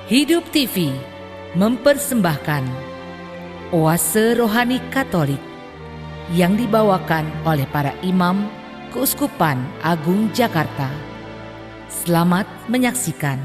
Hidup TV mempersembahkan Oase Rohani Katolik yang dibawakan oleh para imam Keuskupan Agung Jakarta. Selamat menyaksikan.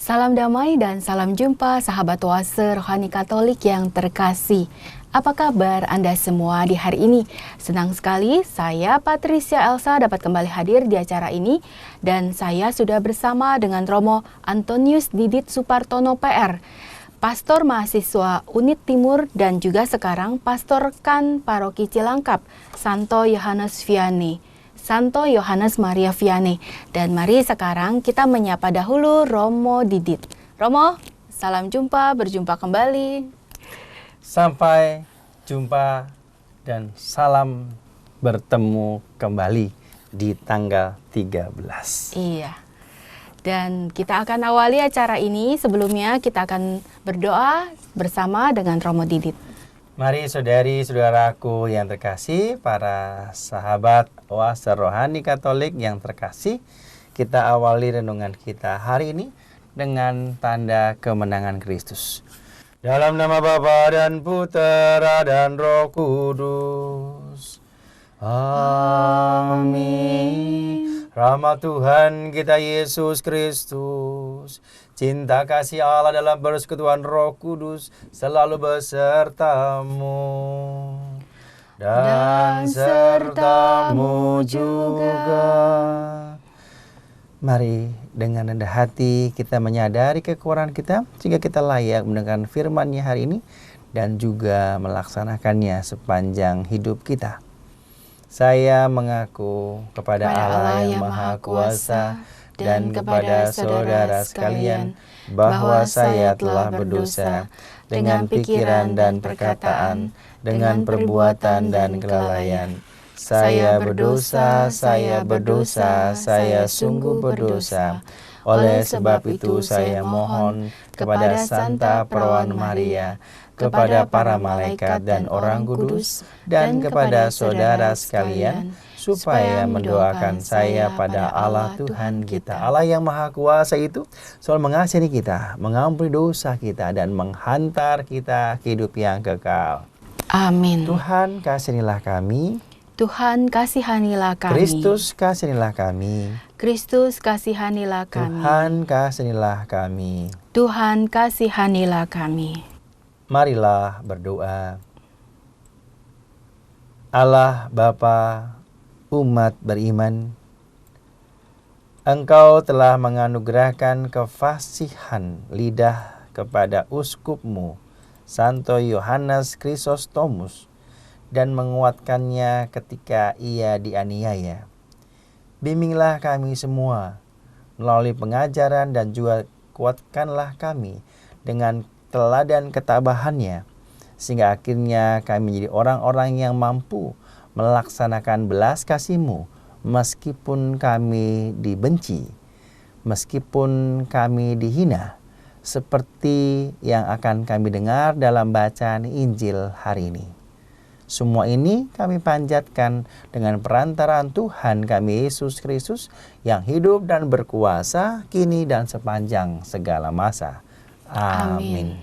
Salam damai dan salam jumpa sahabat Oase Rohani Katolik yang terkasih. Apa kabar Anda semua di hari ini? Senang sekali saya Patricia Elsa dapat kembali hadir di acara ini dan saya sudah bersama dengan Romo Antonius Didit Supartono PR, Pastor Mahasiswa Unit Timur dan juga sekarang Pastor Kan Paroki Cilangkap, Santo Yohanes Vianney. Santo Yohanes Maria Vianney. Dan mari sekarang kita menyapa dahulu Romo Didit. Romo, salam jumpa, berjumpa kembali. Sampai jumpa dan salam bertemu kembali di tanggal 13. Iya. Dan kita akan awali acara ini. Sebelumnya kita akan berdoa bersama dengan Romo Didit. Mari saudari-saudaraku yang terkasih, para sahabat Oase Rohani Katolik yang terkasih, kita awali renungan kita hari ini dengan tanda kemenangan Kristus. Dalam nama Bapa dan Putera dan Roh Kudus. Amin. Rahmat Tuhan kita Yesus Kristus, cinta kasih Allah dalam persekutuan Roh Kudus selalu besertamu dan sertamu juga. Mari dengan rendah hati kita menyadari kekurangan kita sehingga kita layak mendengarkan firman-Nya hari ini dan juga melaksanakannya sepanjang hidup kita. Saya mengaku kepada Allah yang Maha Kuasa dan kepada saudara sekalian bahwa saya telah berdosa dengan pikiran dan perkataan, dengan perbuatan dan kelalaian. Saya berdosa, saya sungguh berdosa. Oleh sebab itu saya mohon kepada Santa Perawan Maria, kepada para malaikat dan orang kudus, dan kepada saudara sekalian, supaya mendoakan saya pada Allah Tuhan kita. Allah yang Maha Kuasa itu selalu mengasihi kita, mengampuni dosa kita, dan menghantar kita ke hidup yang kekal. Amin. Tuhan kasihanilah kami. Tuhan kasihanilah kami. Kristus kasihanilah kami. Kristus kasihanilah kami. Tuhan kasihanilah kami. Tuhan kasihanilah kami. Marilah berdoa. Allah Bapa umat beriman, Engkau telah menganugerahkan kefasihan lidah kepada uskupmu Santo Yohanes Chrysostomus dan menguatkannya ketika ia dianiaya. Bimbinglah kami semua melalui pengajaran dan juga kuatkanlah kami dengan teladan ketabahannya, sehingga akhirnya kami menjadi orang-orang yang mampu melaksanakan belas kasih-Mu meskipun kami dibenci, meskipun kami dihina, seperti yang akan kami dengar dalam bacaan Injil hari ini. Semua ini kami panjatkan dengan perantaraan Tuhan kami Yesus Kristus yang hidup dan berkuasa kini dan sepanjang segala masa. Amin.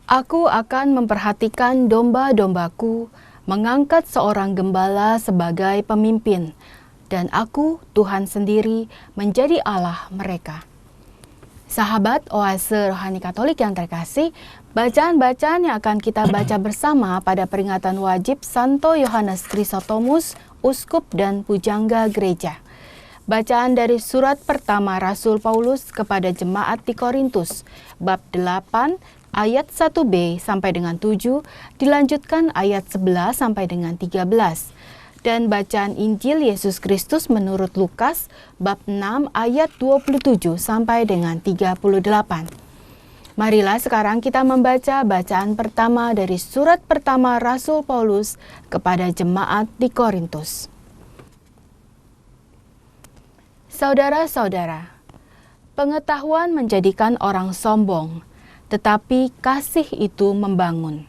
Aku akan memperhatikan domba-dombaku, mengangkat seorang gembala sebagai pemimpin, dan aku, Tuhan sendiri, menjadi Allah mereka. Sahabat Oase Rohani Katolik yang terkasih, bacaan-bacaan yang akan kita baca bersama pada peringatan wajib Santo Yohanes Chrysostomus, Uskup dan Pujangga Gereja. Bacaan dari surat pertama Rasul Paulus kepada jemaat di Korintus, bab 8 ayat 1b sampai dengan 7, dilanjutkan ayat 11 sampai dengan 13. Dan bacaan Injil Yesus Kristus menurut Lukas bab 6 ayat 27 sampai dengan 38. Marilah sekarang kita membaca bacaan pertama dari surat pertama Rasul Paulus kepada jemaat di Korintus. Saudara-saudara, pengetahuan menjadikan orang sombong, tetapi kasih itu membangun.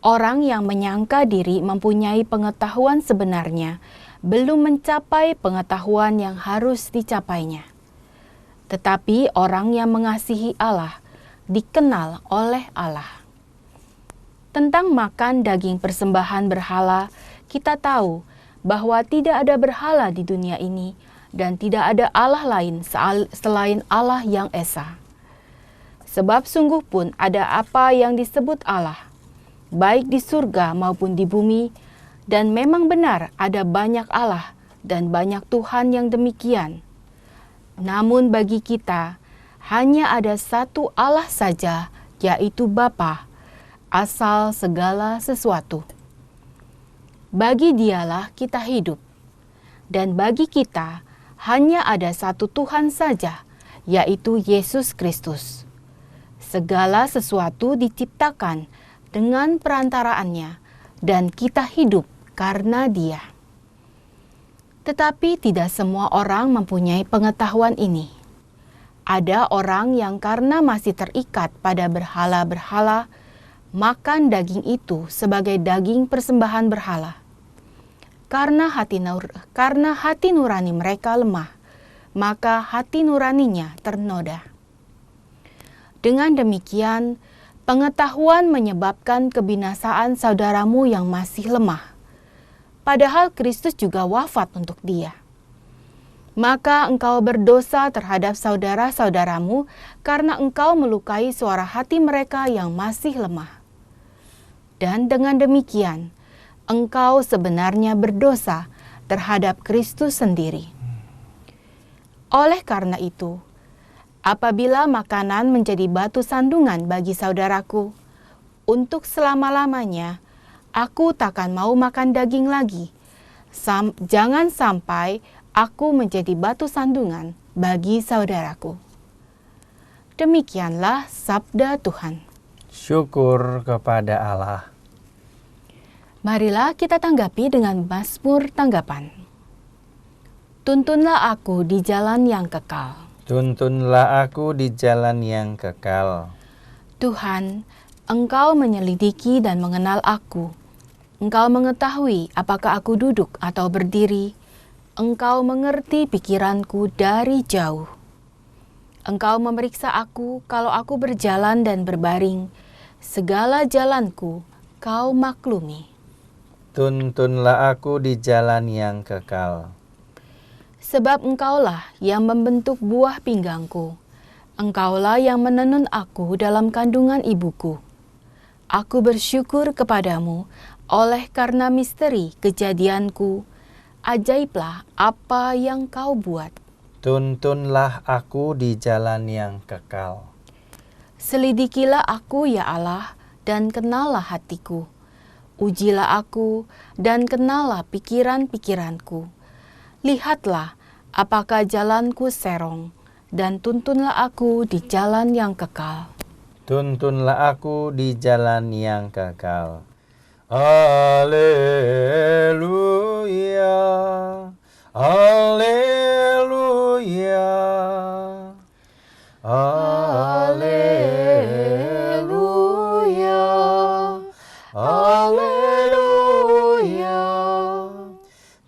Orang yang menyangka diri mempunyai pengetahuan sebenarnya belum mencapai pengetahuan yang harus dicapainya. Tetapi orang yang mengasihi Allah dikenal oleh Allah. Tentang makan daging persembahan berhala, kita tahu bahwa tidak ada berhala di dunia ini dan tidak ada Allah lain selain Allah yang esa. Sebab sungguh pun ada apa yang disebut Allah, baik di surga maupun di bumi, dan memang benar ada banyak Allah dan banyak Tuhan yang demikian. Namun bagi kita, hanya ada satu Allah saja, yaitu Bapa, asal segala sesuatu. Bagi Dialah kita hidup, dan bagi kita hanya ada satu Tuhan saja, yaitu Yesus Kristus. Segala sesuatu diciptakan dengan perantaraannya, dan kita hidup karena Dia. Tetapi tidak semua orang mempunyai pengetahuan ini. Ada orang yang karena masih terikat pada berhala-berhala, makan daging itu sebagai daging persembahan berhala. Karena hati nurani mereka lemah, maka hati nuraninya ternoda. Dengan demikian, pengetahuan menyebabkan kebinasaan saudaramu yang masih lemah. Padahal Kristus juga wafat untuk dia. Maka engkau berdosa terhadap saudara-saudaramu karena engkau melukai suara hati mereka yang masih lemah. Dan dengan demikian, engkau sebenarnya berdosa terhadap Kristus sendiri. Oleh karena itu, apabila makanan menjadi batu sandungan bagi saudaraku, untuk selama-lamanya, aku takkan mau makan daging lagi. Jangan sampai aku menjadi batu sandungan bagi saudaraku. Demikianlah sabda Tuhan. Syukur kepada Allah. Marilah kita tanggapi dengan Mazmur tanggapan. Tuntunlah aku di jalan yang kekal. Tuntunlah aku di jalan yang kekal. Tuhan, Engkau menyelidiki dan mengenal aku. Engkau mengetahui apakah aku duduk atau berdiri. Engkau mengerti pikiranku dari jauh. Engkau memeriksa aku kalau aku berjalan dan berbaring. Segala jalanku Kau maklumi. Tuntunlah aku di jalan yang kekal. Sebab Engkaulah yang membentuk buah pinggangku. Engkaulah yang menenun aku dalam kandungan ibuku. Aku bersyukur kepadamu oleh karena misteri kejadianku. Ajaiblah apa yang Kau buat. Tuntunlah aku di jalan yang kekal. Selidikilah aku ya Allah, dan kenallah hatiku. Ujilah aku, dan kenallah pikiran-pikiranku. Lihatlah apakah jalanku serong, dan tuntunlah aku di jalan yang kekal. Tuntunlah aku di jalan yang kekal. Haleluya, haleluya, haleluya, haleluya.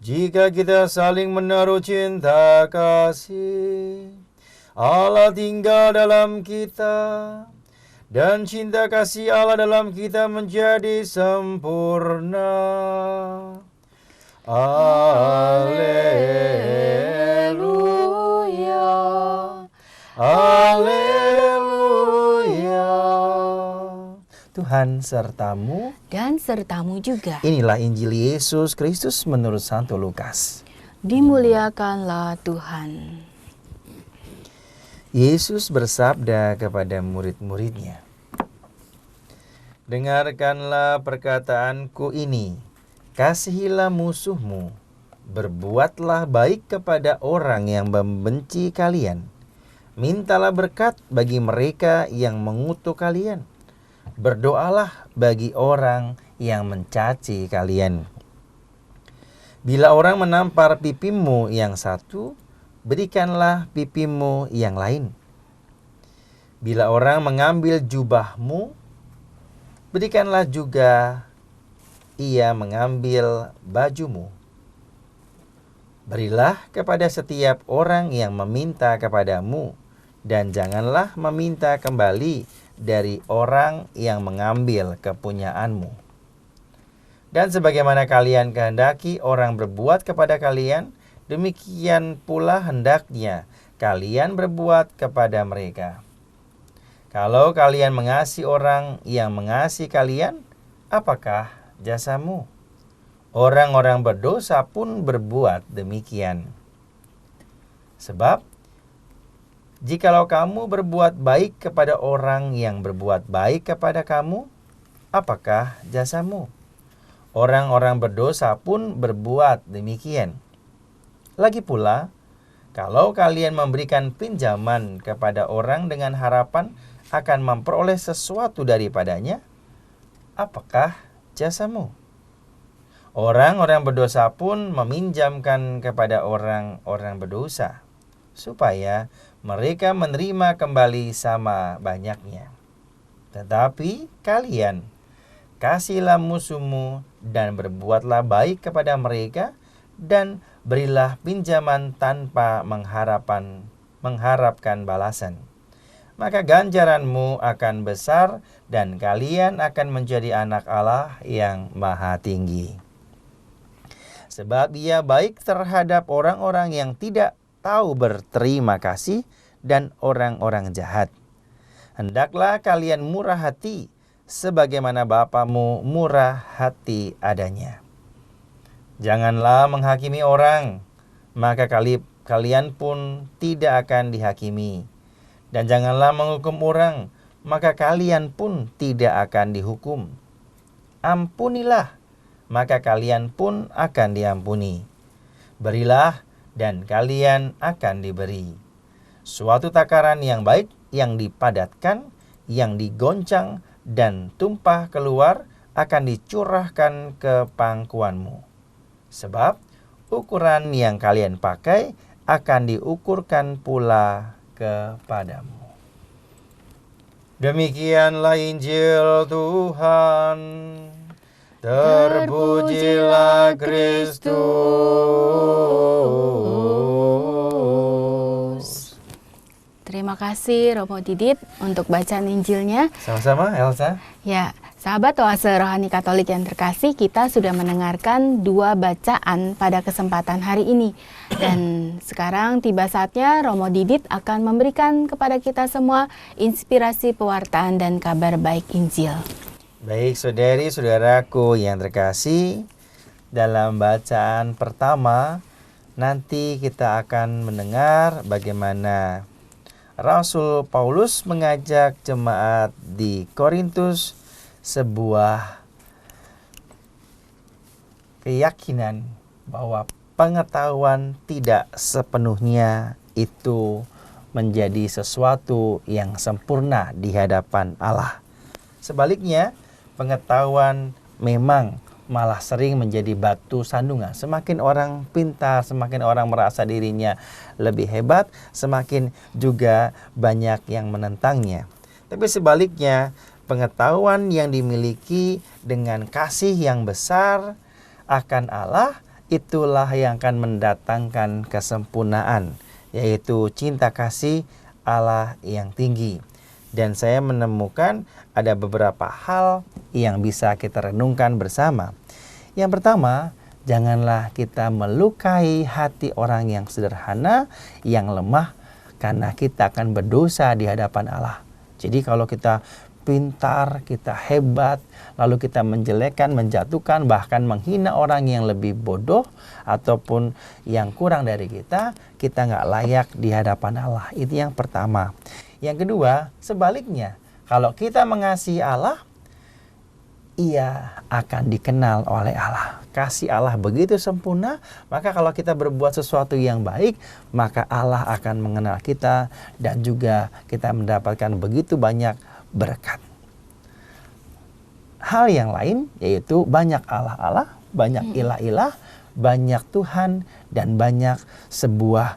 Jika kita saling menaruh cinta kasih, Allah tinggal dalam kita, dan cinta kasih Allah dalam kita menjadi sempurna. Haleluya, haleluya. Tuhan sertamu Dan sertamu juga. Inilah Injil Yesus Kristus menurut Santo Lukas. Dimuliakanlah Tuhan. Yesus bersabda kepada murid-muridnya, "Dengarkanlah perkataanku ini, kasihilah musuhmu, berbuatlah baik kepada orang yang membenci kalian, mintalah berkat bagi mereka yang mengutuk kalian, berdoalah bagi orang yang mencaci kalian. Bila orang menampar pipimu yang satu, berikanlah pipimu yang lain. Bila orang mengambil jubahmu, berikanlah juga ia mengambil bajumu. Berilah kepada setiap orang yang meminta kepadamu, dan janganlah meminta kembali dari orang yang mengambil kepunyaanmu. Dan sebagaimana kalian kehendaki orang berbuat kepada kalian, demikian pula hendaknya kalian berbuat kepada mereka. Kalau kalian mengasihi orang yang mengasihi kalian, apakah jasamu? Orang-orang berdosa pun berbuat demikian. Sebab, jikalau kamu berbuat baik kepada orang yang berbuat baik kepada kamu, apakah jasamu? Orang-orang berdosa pun berbuat demikian. Lagi pula, kalau kalian memberikan pinjaman kepada orang dengan harapan akan memperoleh sesuatu daripadanya, apakah jasamu? Orang-orang berdosa pun meminjamkan kepada orang-orang berdosa, supaya mereka menerima kembali sama banyaknya. Tetapi kalian, kasihilah musuhmu dan berbuatlah baik kepada mereka, dan berilah pinjaman tanpa mengharapkan balasan. Maka ganjaranmu akan besar dan kalian akan menjadi anak Allah yang maha tinggi. Sebab Ia baik terhadap orang-orang yang tidak tahu berterima kasih dan orang-orang jahat. Hendaklah kalian murah hati, sebagaimana Bapamu murah hati adanya. Janganlah menghakimi orang, maka kalian pun tidak akan dihakimi. Dan janganlah menghukum orang, maka kalian pun tidak akan dihukum. Ampunilah, maka kalian pun akan diampuni. Berilah, dan kalian akan diberi. Suatu takaran yang baik, yang dipadatkan, yang digoncang, dan tumpah keluar, akan dicurahkan ke pangkuanmu. Sebab ukuran yang kalian pakai akan diukurkan pula kepadamu. Demikianlah Injil Tuhan. Terpujilah Kristus. Terima kasih Romo Didit untuk bacaan Injilnya. Sama-sama Elsa. Ya, sahabat Oase Rohani Katolik yang terkasih, kita sudah mendengarkan 2 bacaan pada kesempatan hari ini. Dan sekarang tiba saatnya Romo Didit akan memberikan kepada kita semua inspirasi pewartaan dan kabar baik Injil. Baik saudari-saudaraku yang terkasih, dalam bacaan pertama nanti kita akan mendengar bagaimana Rasul Paulus mengajak jemaat di Korintus sebuah keyakinan bahwa pengetahuan tidak sepenuhnya itu menjadi sesuatu yang sempurna di hadapan Allah. Sebaliknya, pengetahuan memang malah sering menjadi batu sandungan. Semakin orang pintar, semakin orang merasa dirinya lebih hebat, semakin juga banyak yang menentangnya. Tapi sebaliknya, pengetahuan yang dimiliki dengan kasih yang besar akan Allah, itulah yang akan mendatangkan kesempurnaan, yaitu cinta kasih Allah yang tinggi. Dan saya menemukan ada beberapa hal yang bisa kita renungkan bersama. Yang pertama, janganlah kita melukai hati orang yang sederhana, yang lemah, karena kita akan berdosa di hadapan Allah. Jadi kalau kita pintar, kita hebat, lalu kita menjelekkan, menjatuhkan, bahkan menghina orang yang lebih bodoh ataupun yang kurang dari kita nggak layak di hadapan Allah. Itu yang pertama. Yang kedua, sebaliknya, kalau kita mengasihi Allah, Ia akan dikenal oleh Allah. Kasih Allah begitu sempurna, maka kalau kita berbuat sesuatu yang baik, maka Allah akan mengenal kita dan juga kita mendapatkan begitu banyak berkat. Hal yang lain yaitu banyak Allah-Allah, banyak ilah-ilah, banyak Tuhan, dan banyak sebuah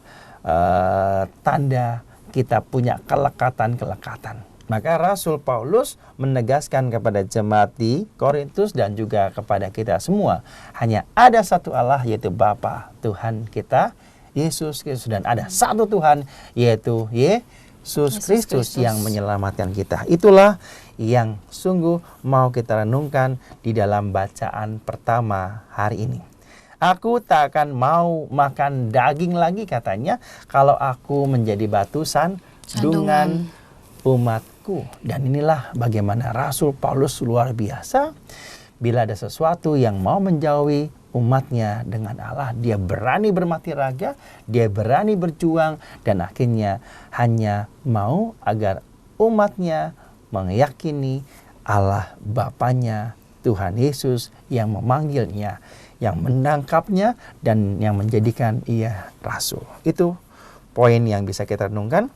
tanda kita punya kelekatan-kelekatan. Maka Rasul Paulus menegaskan kepada jemaat di Korintus dan juga kepada kita semua, hanya ada satu Allah, yaitu Bapa Tuhan kita Yesus Kristus, dan ada satu Tuhan, yaitu Yesus Kristus yang menyelamatkan kita. Itulah yang sungguh mau kita renungkan di dalam bacaan pertama hari ini. Aku tak akan mau makan daging lagi, katanya, kalau aku menjadi batu sandungan umatku. Dan inilah bagaimana Rasul Paulus luar biasa. Bila ada sesuatu yang mau menjauhi umatnya dengan Allah, dia berani bermati raga, dia berani berjuang, dan akhirnya hanya mau agar umatnya meyakini Allah Bapanya, Tuhan Yesus yang memanggilnya, yang menangkapnya, dan yang menjadikan ia rasul. Itu poin yang bisa kita renungkan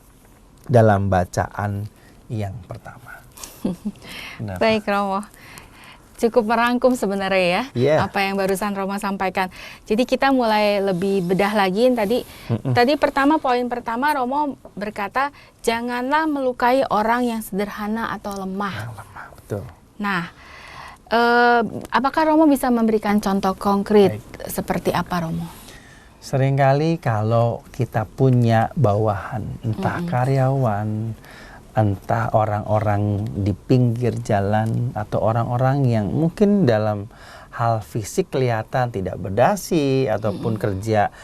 dalam bacaan yang pertama. Baik Romo, cukup merangkum sebenarnya Yeah. apa yang barusan Romo sampaikan. Jadi kita mulai lebih bedah lagi. Tadi poin pertama Romo berkata, janganlah melukai orang yang sederhana atau lemah. Betul. Nah, apakah Romo bisa memberikan contoh konkret seperti apa, Romo? Seringkali kalau kita punya bawahan, entah karyawan, entah orang-orang di pinggir jalan, atau orang-orang yang mungkin dalam hal fisik kelihatan tidak berdasi, ataupun kerja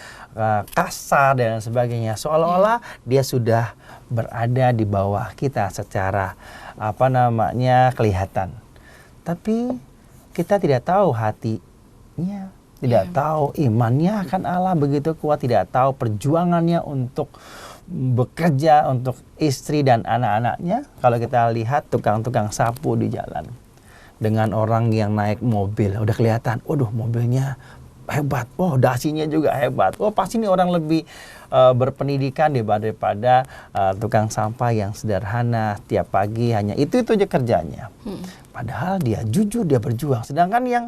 kasar dan sebagainya, seolah-olah dia sudah berada di bawah kita secara kelihatan. Tapi kita tidak tahu hatinya, tidak tahu imannya akan Allah begitu kuat, tidak tahu perjuangannya untuk bekerja untuk istri dan anak-anaknya. Kalau kita lihat tukang-tukang sapu di jalan dengan orang yang naik mobil, udah kelihatan, waduh mobilnya hebat, oh dasinya juga hebat, oh pasti ini orang lebih berpendidikan daripada tukang sampah yang sederhana, tiap pagi hanya itu aja kerjanya. Padahal dia jujur, dia berjuang. Sedangkan yang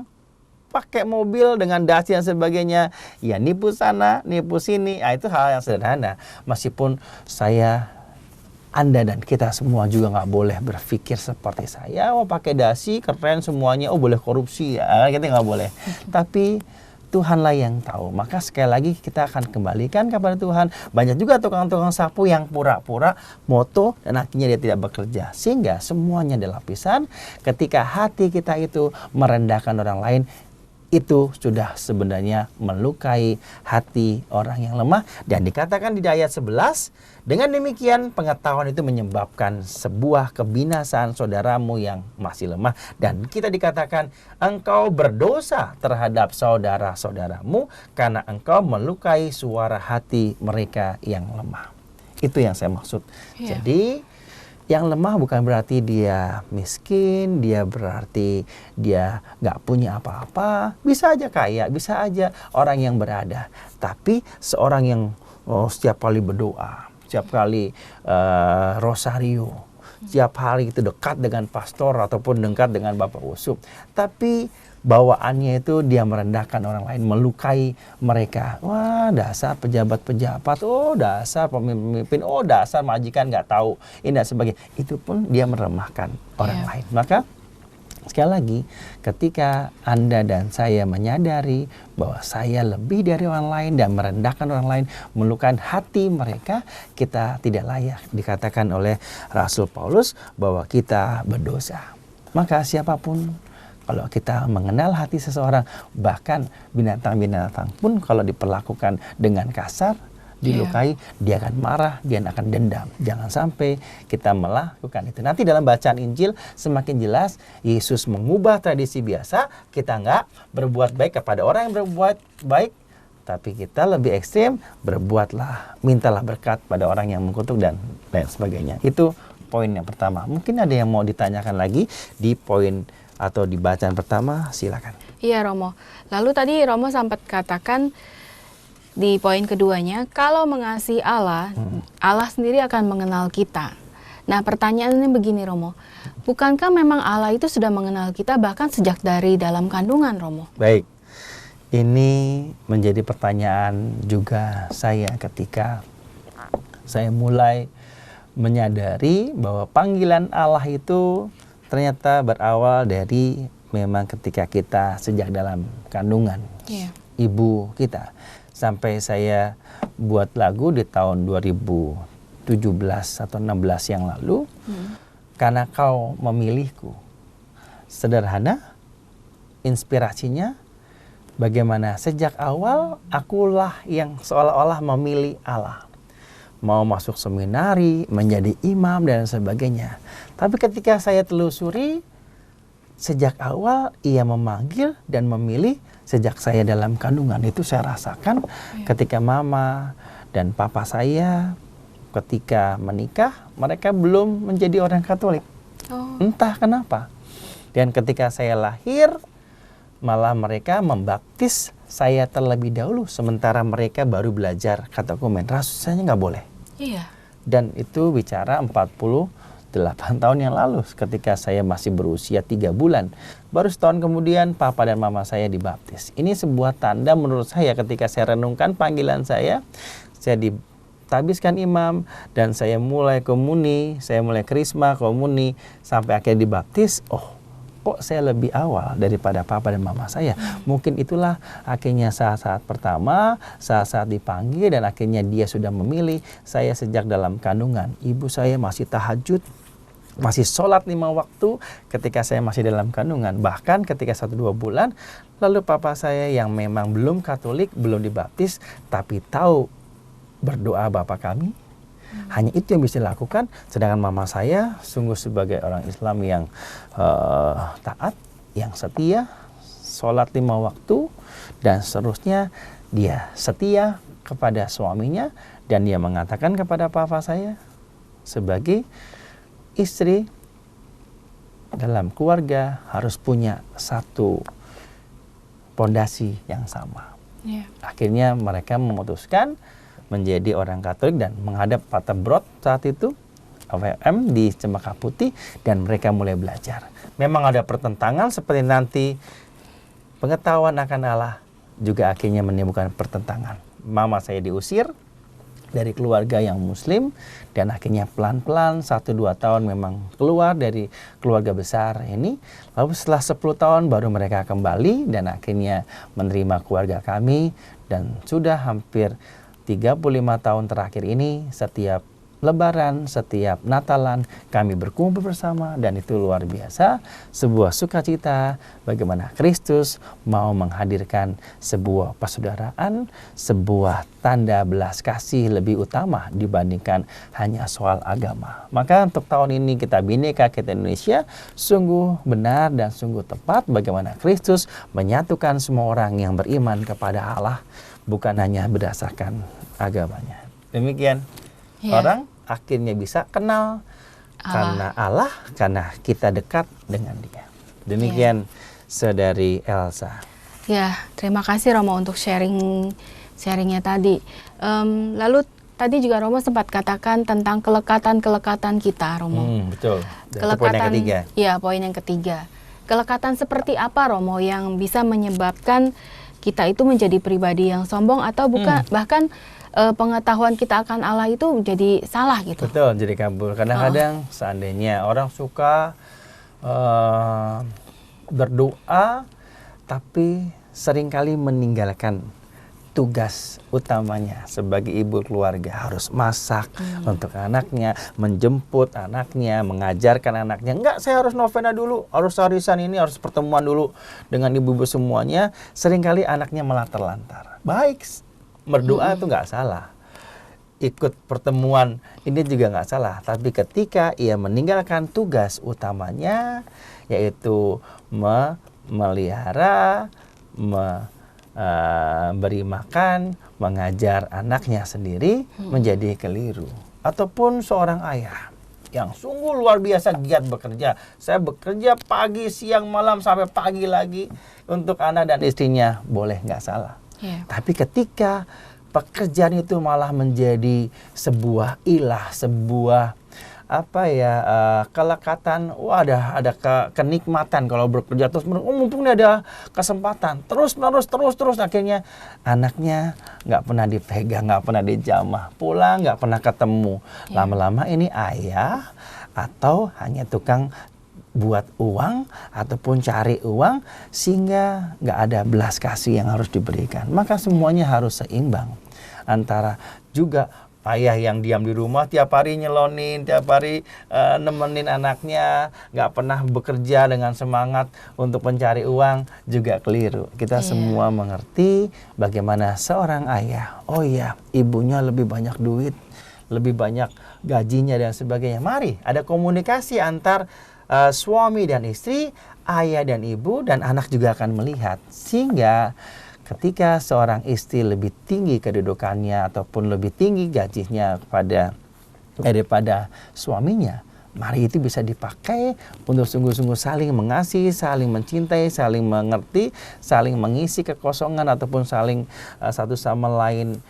pakai mobil dengan dasi dan sebagainya, ya nipu sana, nipu sini, itu hal yang sederhana. Meskipun Anda dan kita semua juga nggak boleh berpikir seperti saya, oh pakai dasi keren semuanya, oh boleh korupsi, ya kita nggak boleh. Tapi Tuhanlah yang tahu. Maka sekali lagi kita akan kembalikan kepada Tuhan. Banyak juga tukang-tukang sapu yang pura-pura moto dan akhirnya dia tidak bekerja. Sehingga semuanya ada lapisan. Ketika hati kita itu merendahkan orang lain, itu sudah sebenarnya melukai hati orang yang lemah. Dan dikatakan di ayat 11, dengan demikian pengetahuan itu menyebabkan sebuah kebinasaan saudaramu yang masih lemah. Dan kita dikatakan engkau berdosa terhadap saudara-saudaramu karena engkau melukai suara hati mereka yang lemah. Itu yang saya maksud. Jadi yang lemah bukan berarti dia miskin, dia berarti dia nggak punya apa-apa. Bisa aja kaya, bisa aja orang yang berada. Tapi seorang yang setiap kali berdoa, setiap kali rosario, setiap hari itu dekat dengan pastor ataupun dekat dengan Bapak Uskup, tapi bawaannya itu dia merendahkan orang lain, melukai mereka. Wah, dasar pejabat-pejabat, oh dasar pemimpin, oh dasar majikan nggak tahu, ini dan sebagainya. Itu pun dia meremahkan orang lain. Maka sekali lagi, ketika Anda dan saya menyadari bahwa saya lebih dari orang lain dan merendahkan orang lain, melukai hati mereka, kita tidak layak dikatakan oleh Rasul Paulus bahwa kita berdosa. Maka siapapun, kalau kita mengenal hati seseorang, bahkan binatang-binatang pun kalau diperlakukan dengan kasar, dilukai, dia akan marah, dia akan dendam. Jangan sampai kita melakukan itu. Nanti dalam bacaan Injil semakin jelas, Yesus mengubah tradisi biasa, kita nggak berbuat baik kepada orang yang berbuat baik, tapi kita lebih ekstrim, berbuatlah, mintalah berkat pada orang yang mengutuk dan lain sebagainya. Itu poin yang pertama. Mungkin ada yang mau ditanyakan lagi di poin atau di bacaan pertama, silakan. Iya Romo. Lalu tadi Romo sempat katakan di poin keduanya, kalau mengasihi Allah, Allah sendiri akan mengenal kita. Nah pertanyaannya begini Romo, bukankah memang Allah itu sudah mengenal kita bahkan sejak dari dalam kandungan Romo? Baik, ini menjadi pertanyaan juga saya ketika saya mulai menyadari bahwa panggilan Allah itu ternyata berawal dari memang ketika kita sejak dalam kandungan ibu kita. Sampai saya buat lagu di tahun 2017 atau 16 yang lalu, Karena Kau memilihku. Sederhana, inspirasinya bagaimana sejak awal akulah yang seolah-olah memilih Allah. Mau masuk seminari, menjadi imam dan sebagainya. Tapi ketika saya telusuri, sejak awal Ia memanggil dan memilih sejak saya dalam kandungan. Itu saya rasakan ketika mama dan papa saya ketika menikah, mereka belum menjadi orang Katolik. Entah kenapa. Dan ketika saya lahir, malah mereka membaptis saya terlebih dahulu, sementara mereka baru belajar katekumen. Rasanya nggak boleh. Iya. Dan itu bicara 48 tahun yang lalu, ketika saya masih berusia 3 bulan. Baru setahun kemudian papa dan mama saya dibaptis. Ini sebuah tanda menurut saya ketika saya renungkan panggilan saya ditabiskan imam, dan saya mulai komuni, saya mulai krisma, komuni, sampai akhirnya dibaptis. Kok saya lebih awal daripada papa dan mama saya? Mungkin itulah akhirnya saat-saat pertama, saat-saat dipanggil, dan akhirnya Dia sudah memilih saya sejak dalam kandungan. Ibu saya masih tahajud, masih sholat 5 waktu ketika saya masih dalam kandungan. Bahkan ketika 1-2 bulan, lalu papa saya yang memang belum Katolik, belum dibaptis, tapi tahu berdoa Bapa kami, hanya itu yang bisa dilakukan. Sedangkan mama saya sungguh sebagai orang Islam yang taat, yang setia, sholat 5 waktu, dan seterusnya. Dia setia kepada suaminya, dan dia mengatakan kepada papa saya, sebagai istri dalam keluarga harus punya satu pondasi yang sama. Akhirnya mereka memutuskan menjadi orang Katolik dan menghadap Paterbrot saat itu, AWM di Cempaka Putih, dan mereka mulai belajar. Memang ada pertentangan seperti nanti pengetahuan akan Allah juga akhirnya menimbulkan pertentangan. Mama saya diusir dari keluarga yang Muslim, dan akhirnya pelan-pelan 1-2 tahun memang keluar dari keluarga besar ini. Lalu setelah 10 tahun baru mereka kembali dan akhirnya menerima keluarga kami, dan sudah hampir 35 tahun terakhir ini setiap Lebaran, setiap Natalan kami berkumpul bersama, dan itu luar biasa, sebuah sukacita bagaimana Kristus mau menghadirkan sebuah persaudaraan, sebuah tanda belas kasih lebih utama dibandingkan hanya soal agama. Maka untuk tahun ini kita Bhinneka Kita Indonesia sungguh benar dan sungguh tepat bagaimana Kristus menyatukan semua orang yang beriman kepada Allah, bukan hanya berdasarkan agamanya. Demikian. Orang akhirnya bisa kenal karena Allah, karena kita dekat dengan Dia. Demikian Saudari Elsa. Ya, terima kasih Romo untuk sharingnya tadi. Lalu tadi juga Romo sempat katakan tentang kelekatan-kelekatan kita, Romo. Betul. Kelekatan, poin yang ketiga. Ya, poin yang ketiga. Kelekatan seperti apa, Romo, yang bisa menyebabkan kita itu menjadi pribadi yang sombong atau bukan bahkan pengetahuan kita akan Allah itu jadi salah gitu. Betul, jadi kabur. Kadang-kadang seandainya orang suka berdoa, tapi seringkali meninggalkan tugas utamanya sebagai ibu keluarga. Harus masak untuk anaknya, menjemput anaknya, mengajarkan anaknya. Enggak, saya harus novena dulu, harus arisan ini, harus pertemuan dulu dengan ibu-ibu semuanya. Seringkali anaknya malah terlantar. Baik, berdoa itu nggak salah, ikut pertemuan ini juga nggak salah, tapi ketika ia meninggalkan tugas utamanya, yaitu memelihara, beri makan, mengajar anaknya sendiri, menjadi keliru. Ataupun seorang ayah yang sungguh luar biasa giat bekerja, saya bekerja pagi, siang, malam, sampai pagi lagi untuk anak dan istrinya, boleh, nggak salah. Tapi ketika pekerjaan itu malah menjadi sebuah ilah, sebuah kelekatan, ada kenikmatan kalau bekerja terus, mumpung ada kesempatan, terus akhirnya anaknya nggak pernah dipegang, nggak pernah dijamah, pulang nggak pernah ketemu. Lama-lama ini ayah atau hanya tukang buat uang ataupun cari uang, sehingga nggak ada belas kasih yang harus diberikan. Maka semuanya harus seimbang, antara juga ayah yang diam di rumah tiap hari nyelonin, tiap hari nemenin anaknya, nggak pernah bekerja dengan semangat untuk mencari uang, juga keliru. Kita semua mengerti bagaimana seorang ayah, ibunya lebih banyak duit, lebih banyak gajinya dan sebagainya. Mari ada komunikasi antar suami dan istri, ayah dan ibu, dan anak juga akan melihat. Sehingga ketika seorang istri lebih tinggi kedudukannya ataupun lebih tinggi gajinya daripada suaminya, mari itu bisa dipakai untuk sungguh-sungguh saling mengasihi, saling mencintai, saling mengerti, saling mengisi kekosongan ataupun saling satu sama lain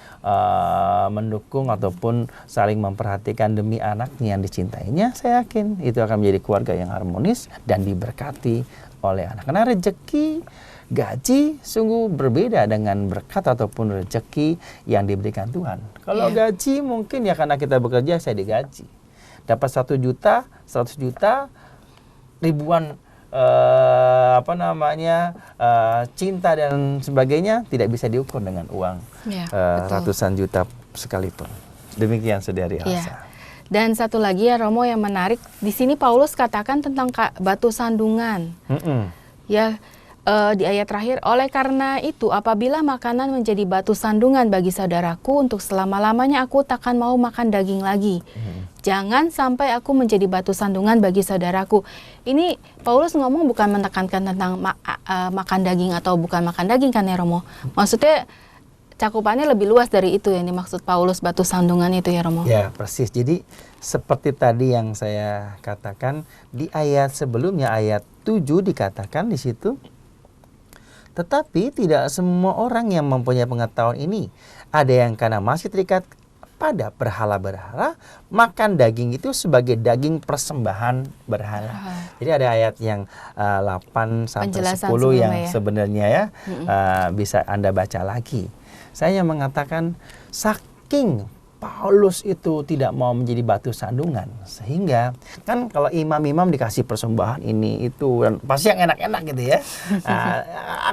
mendukung ataupun saling memperhatikan demi anaknya yang dicintainya. Saya yakin itu akan menjadi keluarga yang harmonis dan diberkati oleh anak. Karena rezeki, gaji sungguh berbeda dengan berkat ataupun rezeki yang diberikan Tuhan. Kalau gaji mungkin ya karena kita bekerja saya digaji. Dapat 1 juta, 100 juta, ribuan cinta dan sebagainya tidak bisa diukur dengan uang ratusan juta sekalipun. Demikian Saudari Elsa. Dan satu lagi ya Romo yang menarik, di sini Paulus katakan tentang batu sandungan. Di ayat terakhir, oleh karena itu apabila makanan menjadi batu sandungan bagi saudaraku, untuk selama-lamanya aku takkan mau makan daging lagi. Jangan sampai aku menjadi batu sandungan bagi saudaraku. Ini Paulus ngomong bukan menekankan tentang makan daging atau bukan makan daging kan ya Romo? Maksudnya cakupannya lebih luas dari itu yang dimaksud Paulus batu sandungan itu ya Romo? Ya persis, jadi seperti tadi yang saya katakan di ayat sebelumnya, ayat 7 dikatakan di situ, tetapi tidak semua orang yang mempunyai pengetahuan ini. Ada yang karena masih terikat pada berhala-berhala, makan daging itu sebagai daging persembahan berhala. Jadi ada ayat yang 8 sampai 10 yang sebenarnya bisa Anda baca lagi. Saya mengatakan saking Paulus itu tidak mau menjadi batu sandungan, sehingga kan kalau imam-imam dikasih persembahan ini itu dan pasti yang enak-enak gitu ya,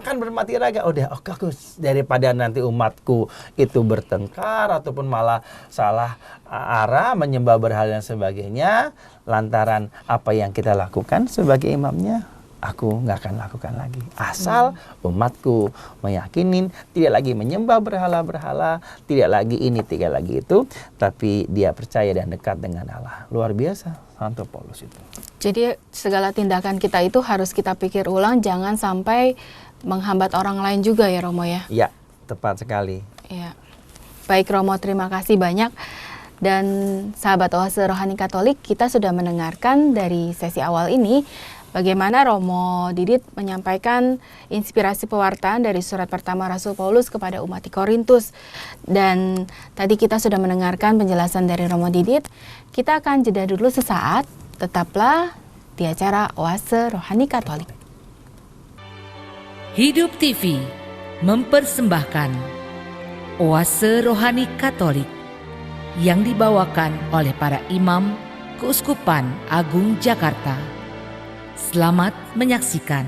akan bermati raga. Aku daripada nanti umatku itu bertengkar ataupun malah salah arah menyembah berhala dan sebagainya lantaran apa yang kita lakukan sebagai imamnya, aku nggak akan lakukan lagi. Asal umatku meyakinin tidak lagi menyembah berhala-berhala, tidak lagi ini, tidak lagi itu, tapi dia percaya dan dekat dengan Allah. Luar biasa Santo Paulus itu. Jadi segala tindakan kita itu harus kita pikir ulang, jangan sampai menghambat orang lain juga ya Romo ya? Ya, tepat sekali. Ya. Baik Romo, terima kasih banyak. Dan sahabat Oase Rohani Katolik, kita sudah mendengarkan dari sesi awal ini bagaimana Romo Didit menyampaikan inspirasi pewartaan dari surat pertama Rasul Paulus kepada umat di Korintus. Dan tadi kita sudah mendengarkan penjelasan dari Romo Didit. Kita akan jeda dulu sesaat, tetaplah di acara Oase Rohani Katolik. Hidup TV mempersembahkan Oase Rohani Katolik yang dibawakan oleh para imam Keuskupan Agung Jakarta. Selamat menyaksikan.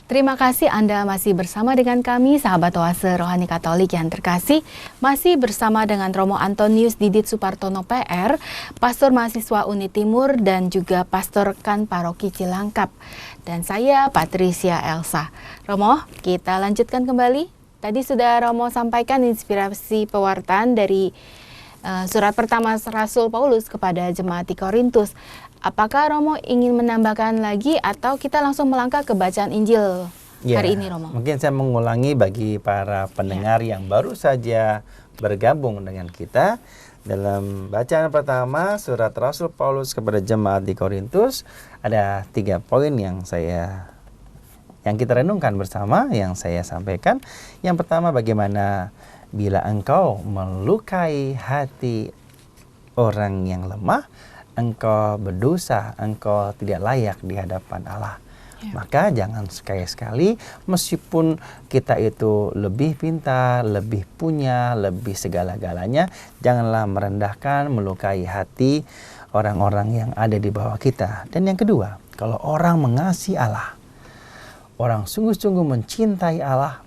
Terima kasih Anda masih bersama dengan kami, sahabat Oase Rohani Katolik yang terkasih. Masih bersama dengan Romo Antonius Didit Supartono PR, Pastor Mahasiswa Uni Timur dan juga Pastor Kan Paroki Cilangkap. Dan saya Patricia Elsa. Romo, kita lanjutkan kembali. Tadi sudah Romo sampaikan inspirasi pewartaan dari surat pertama Rasul Paulus kepada jemaat di Korintus. Apakah Romo ingin menambahkan lagi atau kita langsung melangkah ke bacaan Injil hari ini Romo? Mungkin saya mengulangi bagi para pendengar yang baru saja bergabung dengan kita. Dalam bacaan pertama surat Rasul Paulus kepada jemaat di Korintus, ada 3 poin yang kita renungkan bersama, yang saya sampaikan. Yang pertama, bagaimana bila engkau melukai hati orang yang lemah, engkau berdosa, engkau tidak layak di hadapan Allah. Maka jangan sekali-sekali meskipun kita itu lebih pintar, lebih punya, lebih segala-galanya, janganlah merendahkan, melukai hati orang-orang yang ada di bawah kita. Dan yang kedua, kalau orang mengasihi Allah, orang sungguh-sungguh mencintai Allah,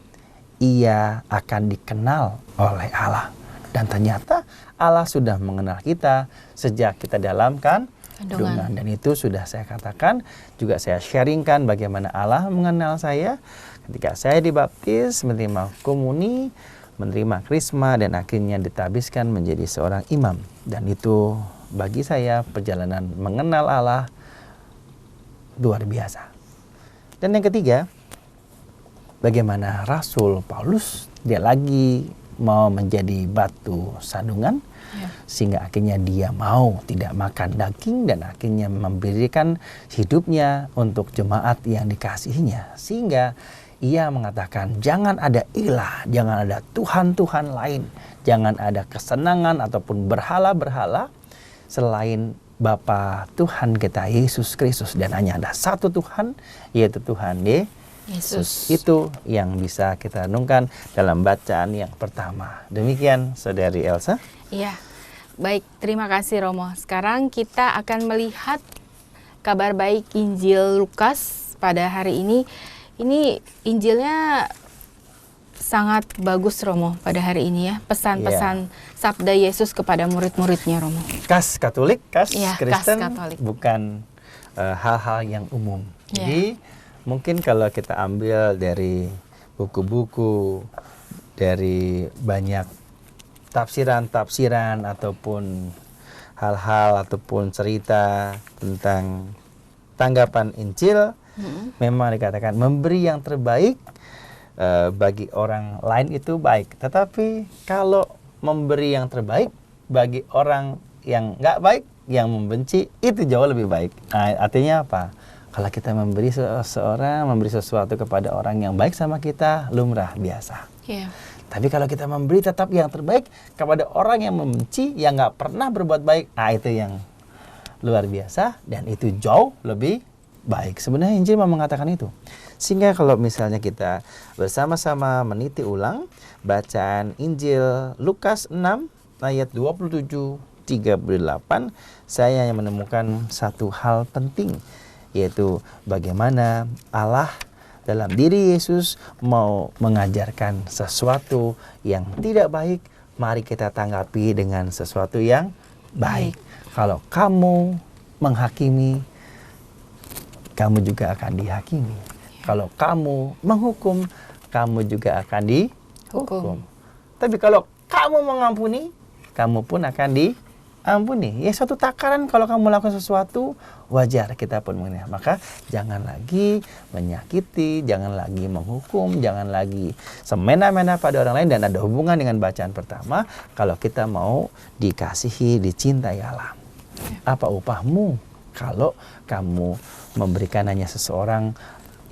ia akan dikenal oleh Allah. Dan ternyata Allah sudah mengenal kita sejak kita dalam kandungan. Dan itu sudah saya katakan, juga saya sharingkan bagaimana Allah mengenal saya ketika saya dibaptis, menerima komuni, menerima krisma, dan akhirnya ditabiskan menjadi seorang imam. Dan itu bagi saya perjalanan mengenal Allah luar biasa. Dan yang ketiga, bagaimana Rasul Paulus, dia lagi mau menjadi batu sandungan, sehingga akhirnya dia mau tidak makan daging dan akhirnya memberikan hidupnya untuk jemaat yang dikasihinya. Sehingga ia mengatakan jangan ada ilah, jangan ada Tuhan-Tuhan lain, jangan ada kesenangan ataupun berhala-berhala selain Bapa Tuhan kita Yesus Kristus, dan hanya ada satu Tuhan, yaitu Tuhan Yesus. Itu yang bisa kita renungkan dalam bacaan yang pertama. Demikian Saudari Elsa. Iya, baik, terima kasih Romo. Sekarang kita akan melihat kabar baik Injil Lukas pada hari ini. Ini Injilnya sangat bagus Romo pada hari ini ya. Pesan-pesan sabda Yesus kepada murid-muridnya Romo. Khas Katolik, khas Kristen, khas Katolik. Bukan hal-hal yang umum. Jadi mungkin kalau kita ambil dari buku-buku, dari banyak tafsiran-tafsiran ataupun hal-hal ataupun cerita tentang tanggapan Injil, memang dikatakan memberi yang terbaik bagi orang lain itu baik. Tetapi kalau memberi yang terbaik bagi orang yang nggak baik, yang membenci, itu jauh lebih baik. Nah, artinya apa? Kalau kita memberi memberi sesuatu kepada orang yang baik sama kita, lumrah biasa. Tapi kalau kita memberi tetap yang terbaik kepada orang yang membenci, yang nggak pernah berbuat baik, itu yang luar biasa dan itu jauh lebih baik. Sebenarnya Injil mau mengatakan itu. Sehingga kalau misalnya kita bersama-sama meniti ulang bacaan Injil Lukas 6 ayat 27-38, saya yang menemukan satu hal penting, yaitu bagaimana Allah dalam diri Yesus mau mengajarkan sesuatu yang tidak baik, mari kita tanggapi dengan sesuatu yang baik. Kalau kamu menghakimi, kamu juga akan dihakimi. Kalau kamu menghukum, kamu juga akan dihukum. Tapi kalau kamu mengampuni, kamu pun akan diampuni. Ya, suatu takaran kalau kamu melakukan sesuatu, wajar kita pun mengenai. Maka jangan lagi menyakiti, jangan lagi menghukum, jangan lagi semena-mena pada orang lain. Dan ada hubungan dengan bacaan pertama, kalau kita mau dikasihi, dicintai Allah. Apa upahmu kalau kamu memberikan hanya seseorang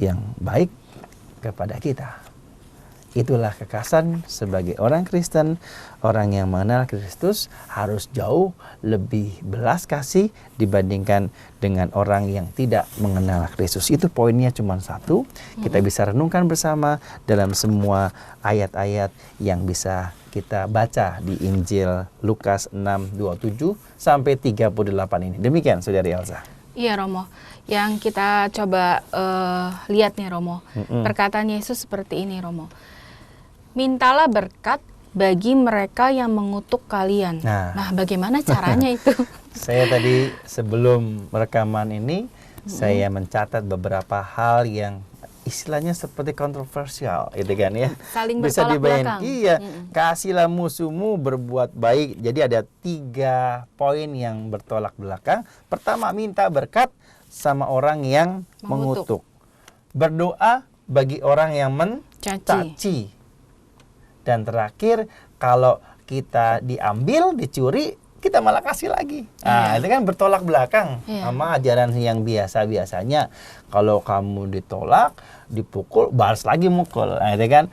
yang baik kepada kita? Itulah kekasan sebagai orang Kristen, orang yang mengenal Kristus harus jauh lebih belas kasih dibandingkan dengan orang yang tidak mengenal Kristus. Itu poinnya cuma satu. Kita bisa renungkan bersama dalam semua ayat-ayat yang bisa kita baca di Injil Lukas 6:27 sampai 38 ini. Demikian Saudari Elsa. Iya Romo, yang kita coba lihat nih Romo, perkataan Yesus seperti ini Romo. Mintalah berkat bagi mereka yang mengutuk kalian. Nah bagaimana caranya itu? Saya tadi sebelum rekaman ini, saya mencatat beberapa hal yang istilahnya seperti kontroversial, itu kan ya. Saling bisa bertolak dibayangkan. belakang. Iya, kasihlah musuhmu berbuat baik. Jadi ada 3 poin yang bertolak belakang. Pertama, minta berkat sama orang yang mengutuk. Berdoa bagi orang yang mencaci. Dan terakhir, kalau kita diambil, dicuri, kita malah kasih lagi. Nah, itu kan bertolak belakang sama ajaran yang biasa-biasanya. Kalau kamu ditolak, dipukul, balas lagi mukul. Nah, itu kan,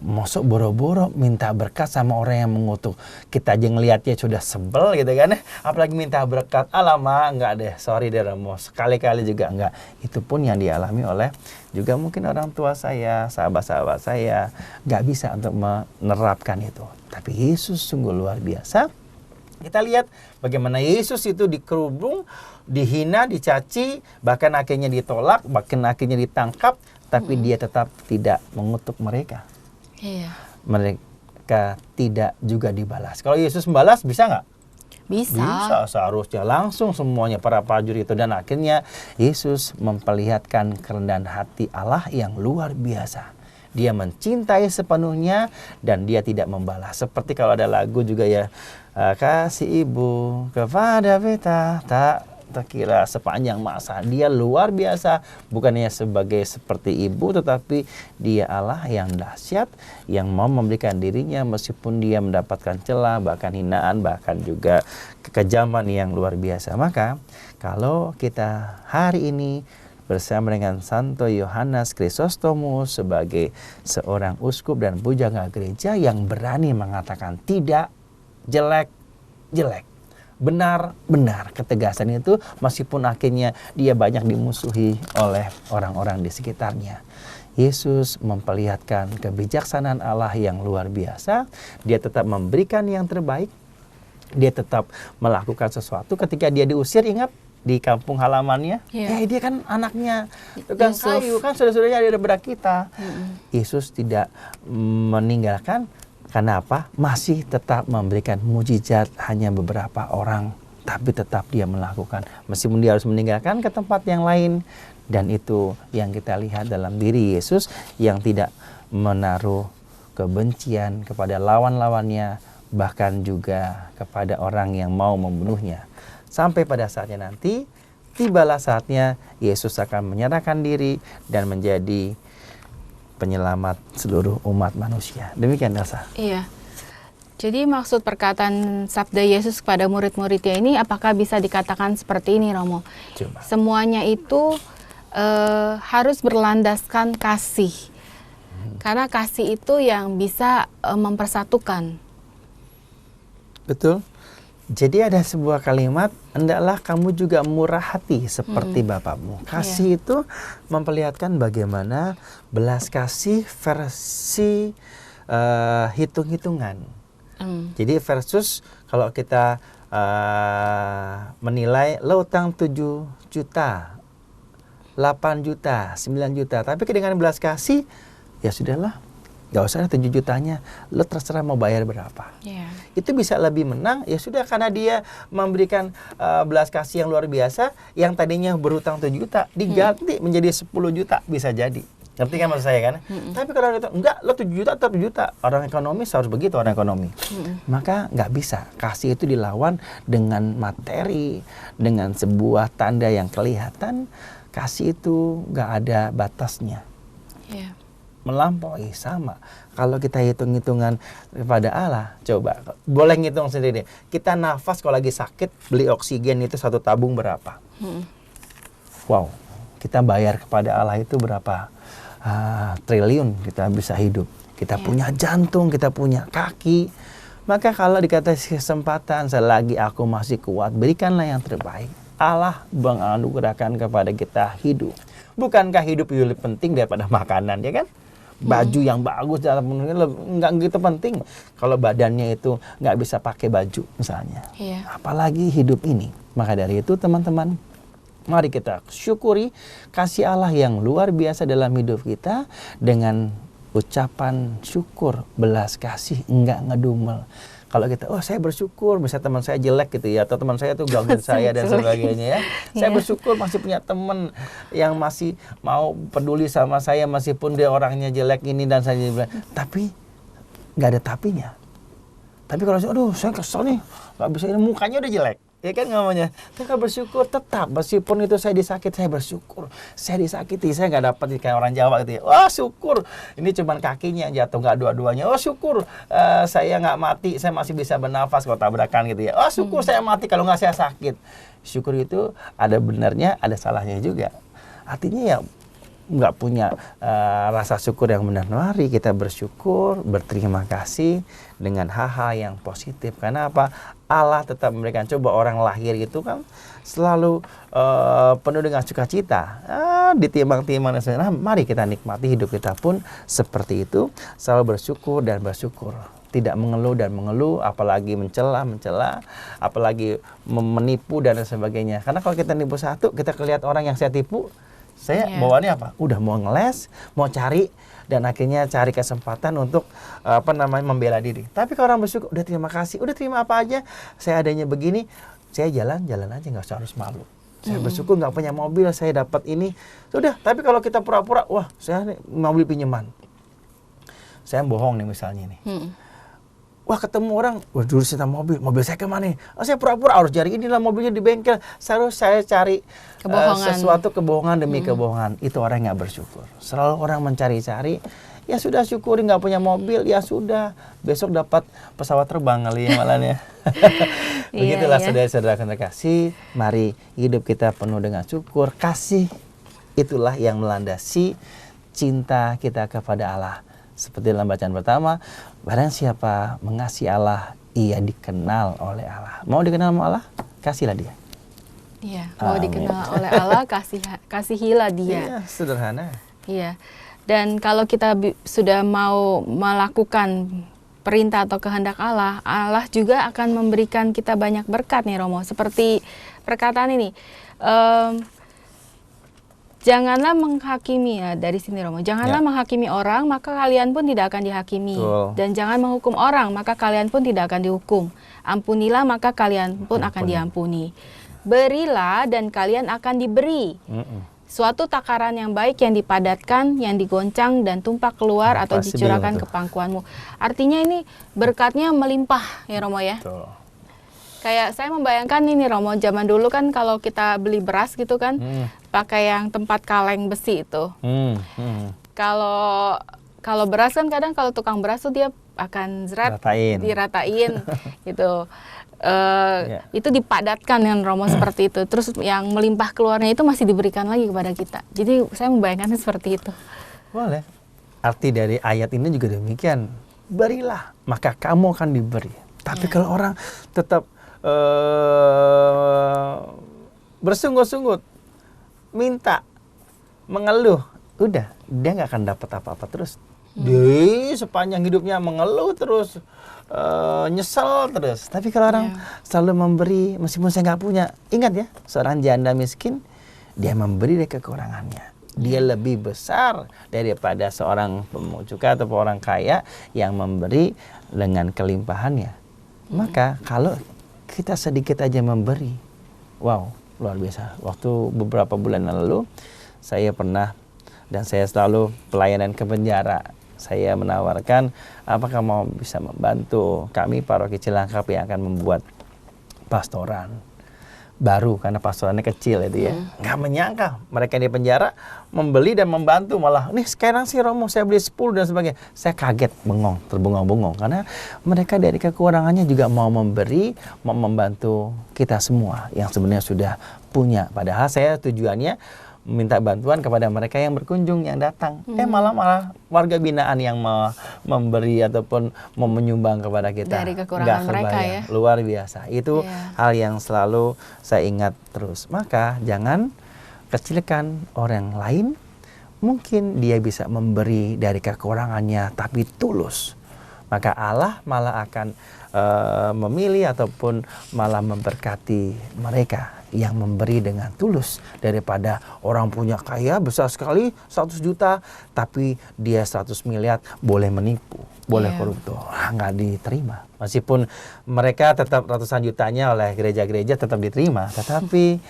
masuk boro-boro minta berkat sama orang yang mengutuk. Kita aja ngelihatnya sudah sebel gitu kan. Apalagi minta berkat, alamak, enggak deh, sorry deh Romo, sekali-kali juga enggak. Itu pun yang dialami oleh juga mungkin orang tua saya, sahabat-sahabat saya, enggak bisa untuk menerapkan itu. Tapi Yesus sungguh luar biasa. Kita lihat bagaimana Yesus itu dikerubung, dihina, dicaci, bahkan akhirnya ditolak, bahkan akhirnya ditangkap, tapi dia tetap tidak mengutuk mereka. Mereka tidak juga dibalas. Kalau Yesus membalas, bisa nggak? Bisa, seharusnya langsung semuanya para prajurit itu. Dan akhirnya Yesus memperlihatkan kerendahan hati Allah yang luar biasa. Dia mencintai sepenuhnya dan dia tidak membalas. Seperti kalau ada lagu juga ya, kasih ibu kepada beta tak terkira sepanjang masa. Dia luar biasa, bukannya seperti ibu, tetapi dia Allah yang dahsyat, yang mau memberikan dirinya meskipun dia mendapatkan celah, bahkan hinaan, bahkan juga kekejaman yang luar biasa. Maka kalau kita hari ini bersama dengan Santo Yohanes Chrysostomus sebagai seorang uskup dan pujangga gereja yang berani mengatakan tidak, jelek, benar. Ketegasan itu meskipun akhirnya dia banyak dimusuhi oleh orang-orang di sekitarnya. Yesus memperlihatkan kebijaksanaan Allah yang luar biasa. Dia tetap memberikan yang terbaik. Dia tetap melakukan sesuatu ketika dia diusir, ingat di kampung halamannya, dia kan anaknya tukang kayu, kan saudara-saudaranya ada daripada kita. Yesus tidak meninggalkan. Kenapa? Masih tetap memberikan mujizat hanya beberapa orang, tapi tetap dia melakukan. Meskipun dia harus meninggalkan ke tempat yang lain. Dan itu yang kita lihat dalam diri Yesus yang tidak menaruh kebencian kepada lawan-lawannya, bahkan juga kepada orang yang mau membunuhnya. Sampai pada saatnya nanti, tibalah saatnya Yesus akan menyerahkan diri dan menjadi penyelamat seluruh umat manusia. Demikian, Elsa. Iya. Jadi maksud perkataan sabda Yesus kepada murid-muridnya ini apakah bisa dikatakan seperti ini, Romo? Coba. Semuanya itu harus berlandaskan kasih. Karena kasih itu yang bisa mempersatukan. Betul. Jadi ada sebuah kalimat, hendaklah kamu juga murah hati seperti Bapakmu. Kasih itu memperlihatkan bagaimana belas kasih versi hitung-hitungan. Jadi versus kalau kita menilai lo utang 7 juta, 8 juta, 9 juta. Tapi dengan belas kasih, ya sudahlah. Gak usah 7 jutanya, lo terserah mau bayar berapa. Itu bisa lebih menang, ya sudah, karena dia memberikan belas kasih yang luar biasa, yang tadinya berhutang 7 juta, diganti menjadi 10 juta, bisa jadi. Ngerti kan maksud saya kan? Tapi kalau itu, enggak, lo 7 juta atau 7 juta. Orang ekonomis harus begitu, orang ekonomi. Maka nggak bisa. Kasih itu dilawan dengan materi, dengan sebuah tanda yang kelihatan. Kasih itu nggak ada batasnya. Melampaui sama. Kalau kita hitung-hitungan kepada Allah, coba boleh ngitung sendiri. Kita nafas kalau lagi sakit, beli oksigen itu 1 tabung berapa? Wow, kita bayar kepada Allah itu berapa triliun kita bisa hidup. Kita punya jantung, kita punya kaki. Maka kalau dikasih kesempatan, selagi aku masih kuat, berikanlah yang terbaik. Allah menganugerahkan kepada kita hidup. Bukankah hidup itu lebih penting daripada makanan, ya kan? Baju yang bagus nggak gitu penting kalau badannya itu nggak bisa pakai baju misalnya. Apalagi hidup ini. Maka dari itu teman-teman, mari kita syukuri kasih Allah yang luar biasa dalam hidup kita dengan ucapan syukur, belas kasih, enggak ngedumel. Kalau kita, saya bersyukur, misalnya teman saya jelek gitu ya, atau teman saya tuh gangguin saya dan sebagainya ya. Saya bersyukur masih punya teman yang masih mau peduli sama saya meskipun dia orangnya jelek ini dan saya bilang, tapi nggak ada tapinya. Tapi kalau saya kesel nih, nggak bisa, ini mukanya udah jelek. Ya kan ngomongnya, tetap bersyukur, tetap meskipun itu saya disakiti, saya bersyukur. Saya disakiti, saya nggak dapat kayak orang Jawa gitu ya. Wah syukur, ini cuman kakinya yang jatuh, nggak dua-duanya. Oh syukur, saya nggak mati, saya masih bisa bernafas kalau tabrakan gitu ya. Oh syukur saya mati, kalau nggak saya sakit. Syukur itu ada benarnya, ada salahnya juga. Artinya ya nggak punya rasa syukur yang benar. Mari kita bersyukur, berterima kasih dengan hal-hal yang positif. Karena apa? Allah tetap memberikan. Coba orang lahir gitu kan selalu penuh dengan sukacita, ditimbang-timbang dan sebagainya. Nah, mari kita nikmati hidup kita pun seperti itu, selalu bersyukur dan bersyukur. Tidak mengeluh dan mengeluh, apalagi mencela, apalagi menipu dan sebagainya. Karena kalau kita nipu satu, kita lihat orang yang saya tipu, saya bawaannya apa? Udah mau ngeles, mau cari, dan akhirnya cari kesempatan untuk membela diri. Tapi kalau orang bersyukur, udah terima kasih, udah terima apa aja, saya adanya begini, saya jalan aja, nggak usah harus malu. Saya bersyukur nggak punya mobil, saya dapat ini, sudah. Tapi kalau kita pura-pura, wah saya mobil pinjaman, saya bohong nih misalnya nih. Wah ketemu orang, wah dulu saya mobil saya kemana nih? Oh, saya pura-pura harus cari inilah mobilnya di bengkel. Saya cari sesuatu kebohongan demi kebohongan. Itu orang nggak bersyukur. Selalu orang mencari-cari. Ya sudah syukuri nggak punya mobil, ya sudah. Besok dapat pesawat terbang kali ya malahnya. Begitulah saudara-saudara kasih. Mari hidup kita penuh dengan syukur, kasih. Itulah yang melandasi cinta kita kepada Allah. Seperti dalam bacaan pertama, barang siapa mengasihi Allah, ia dikenal oleh Allah. Mau dikenal sama Allah? Kasihlah dia. Iya, mau dikenal oleh Allah, kasihilah dia. Iya, sederhana. Iya. Dan kalau kita sudah mau melakukan perintah atau kehendak Allah, Allah juga akan memberikan kita banyak berkat nih Romo. Seperti perkataan ini, janganlah menghakimi, ya dari sini Romo. Janganlah menghakimi orang, maka kalian pun tidak akan dihakimi. Dan jangan menghukum orang, maka kalian pun tidak akan dihukum. Ampunilah, maka kalian pun akan diampuni. Berilah dan kalian akan diberi. Suatu takaran yang baik yang dipadatkan, yang digoncang dan tumpah keluar atau dicurahkan ke pangkuanmu. Artinya ini berkatnya melimpah ya Romo ya. Kayak saya membayangkan ini Romo, zaman dulu kan kalau kita beli beras gitu kan, pakai yang tempat kaleng besi itu. Kalau beras kan kadang kalau tukang beras tuh dia akan diratain gitu. Itu dipadatkan dengan Romo seperti itu. Terus yang melimpah keluarnya itu masih diberikan lagi kepada kita. Jadi saya membayangkannya seperti itu. Boleh. Arti dari ayat ini juga demikian. Berilah, maka kamu akan diberi. Tapi kalau orang tetap bersungut-sungut, minta, mengeluh, udah, dia nggak akan dapat apa-apa terus. Dia sepanjang hidupnya mengeluh terus, nyesel terus. Tapi kalau orang selalu memberi, meskipun saya nggak punya, ingat ya, seorang janda miskin, dia memberi dari kekurangannya. Dia lebih besar daripada seorang pemungut cukai atau orang kaya yang memberi dengan kelimpahannya. Maka kalau kita sedikit aja memberi, wow, luar biasa. Waktu beberapa bulan lalu, saya pernah dan saya selalu pelayanan ke penjara. Saya menawarkan, apakah mau bisa membantu kami paroki Cilangkap yang akan membuat pastoran baru, karena pastorannya kecil itu ya. Nggak menyangka mereka di penjara membeli dan membantu, malah nih sekarang sih Romo saya beli 10 dan sebagainya. Saya kaget, bengong, terbengong-bengong, karena mereka dari kekurangannya juga mau memberi, mau membantu kita semua yang sebenarnya sudah punya. Padahal saya tujuannya minta bantuan kepada mereka yang berkunjung, yang datang. Malah warga binaan yang memberi ataupun mau menyumbang kepada kita. Dari kekurangan mereka ya. Luar biasa. Itu hal yang selalu saya ingat terus. Maka jangan kecilkan orang lain. Mungkin dia bisa memberi dari kekurangannya tapi tulus. Maka Allah malah akan memilih ataupun malah memberkati mereka yang memberi dengan tulus, daripada orang punya kaya besar sekali 100 juta tapi dia 100 miliar boleh menipu, boleh koruptor, nggak diterima. Meskipun mereka tetap ratusan jutanya oleh gereja-gereja tetap diterima, tetapi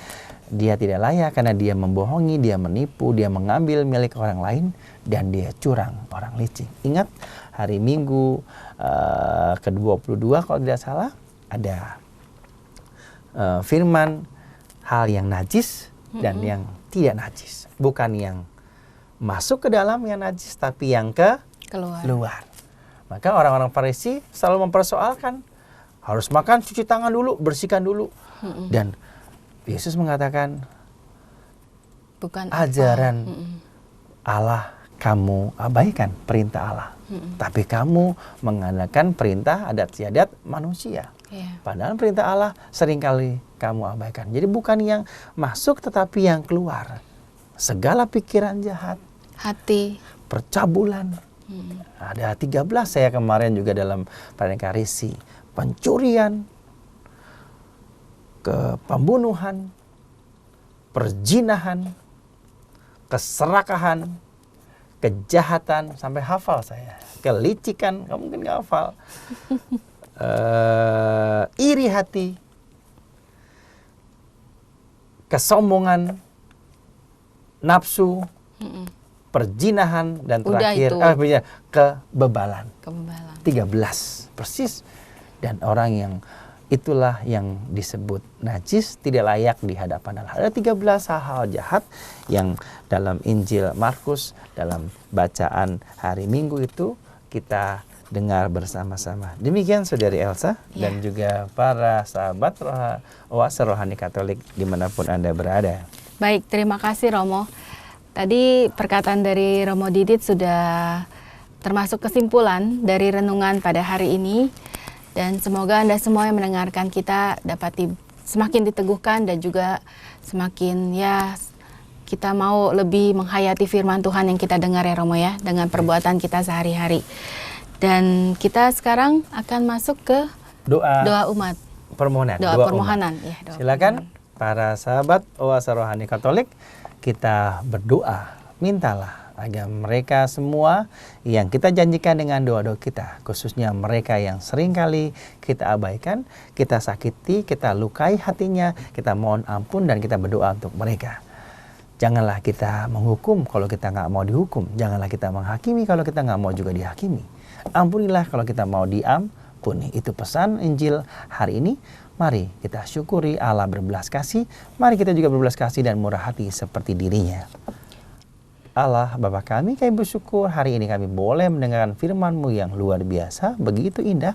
dia tidak layak karena dia membohongi, dia menipu, dia mengambil milik orang lain, dan dia curang, orang licik. Ingat hari Minggu ke-22 kalau tidak salah ada firman hal yang najis dan yang tidak najis. Bukan yang masuk ke dalam yang najis, tapi yang keluar. Maka orang-orang Farisi selalu mempersoalkan, harus makan, cuci tangan dulu, bersihkan dulu. Dan Yesus mengatakan, Bukan ajaran Allah kamu abaikan, perintah Allah. Tapi kamu mengandalkan perintah adat istiadat manusia. Padahal perintah Allah seringkali kamu abaikan. Jadi bukan yang masuk tetapi yang keluar. Segala pikiran jahat, hati, percabulan. Ada 13 saya kemarin juga dalam pembunuhan, pencurian, pembunuhan, perzinahan, keserakahan, kejahatan, sampai hafal saya. Kelicikan, kamu mungkin nggak hafal. Iri hati, kesombongan, nafsu, perzinahan, dan terakhir kebebalan. 13 persis. Dan orang yang itulah yang disebut najis, tidak layak di hadapan Allah. Ada 13 hal-hal jahat yang dalam Injil Markus, dalam bacaan hari Minggu itu kita dengar bersama-sama. Demikian Saudari Elsa dan juga para sahabat Oase Rohani Katolik dimanapun Anda berada. Baik, terima kasih Romo. Tadi perkataan dari Romo Didit sudah termasuk kesimpulan dari renungan pada hari ini. Dan semoga Anda semua yang mendengarkan kita dapat semakin diteguhkan dan juga semakin kita mau lebih menghayati firman Tuhan yang kita dengar ya Romo ya, dengan perbuatan kita sehari-hari. Dan kita sekarang akan masuk ke doa umat. Permohonan. Doa permohonan. Ya, silakan para sahabat Oase Rohani Katolik, kita berdoa, mintalah agar mereka semua yang kita janjikan dengan doa-doa kita, khususnya mereka yang seringkali kita abaikan, kita sakiti, kita lukai hatinya, kita mohon ampun dan kita berdoa untuk mereka. Janganlah kita menghukum kalau kita nggak mau dihukum. Janganlah kita menghakimi kalau kita nggak mau juga dihakimi. Ampunilah kalau kita mau diampuni. Itu pesan Injil hari ini. Mari kita syukuri Allah berbelas kasih. Mari kita juga berbelas kasih dan murah hati seperti dirinya. Allah Bapa kami bersyukur hari ini kami boleh mendengarkan firman-Mu yang luar biasa, begitu indah.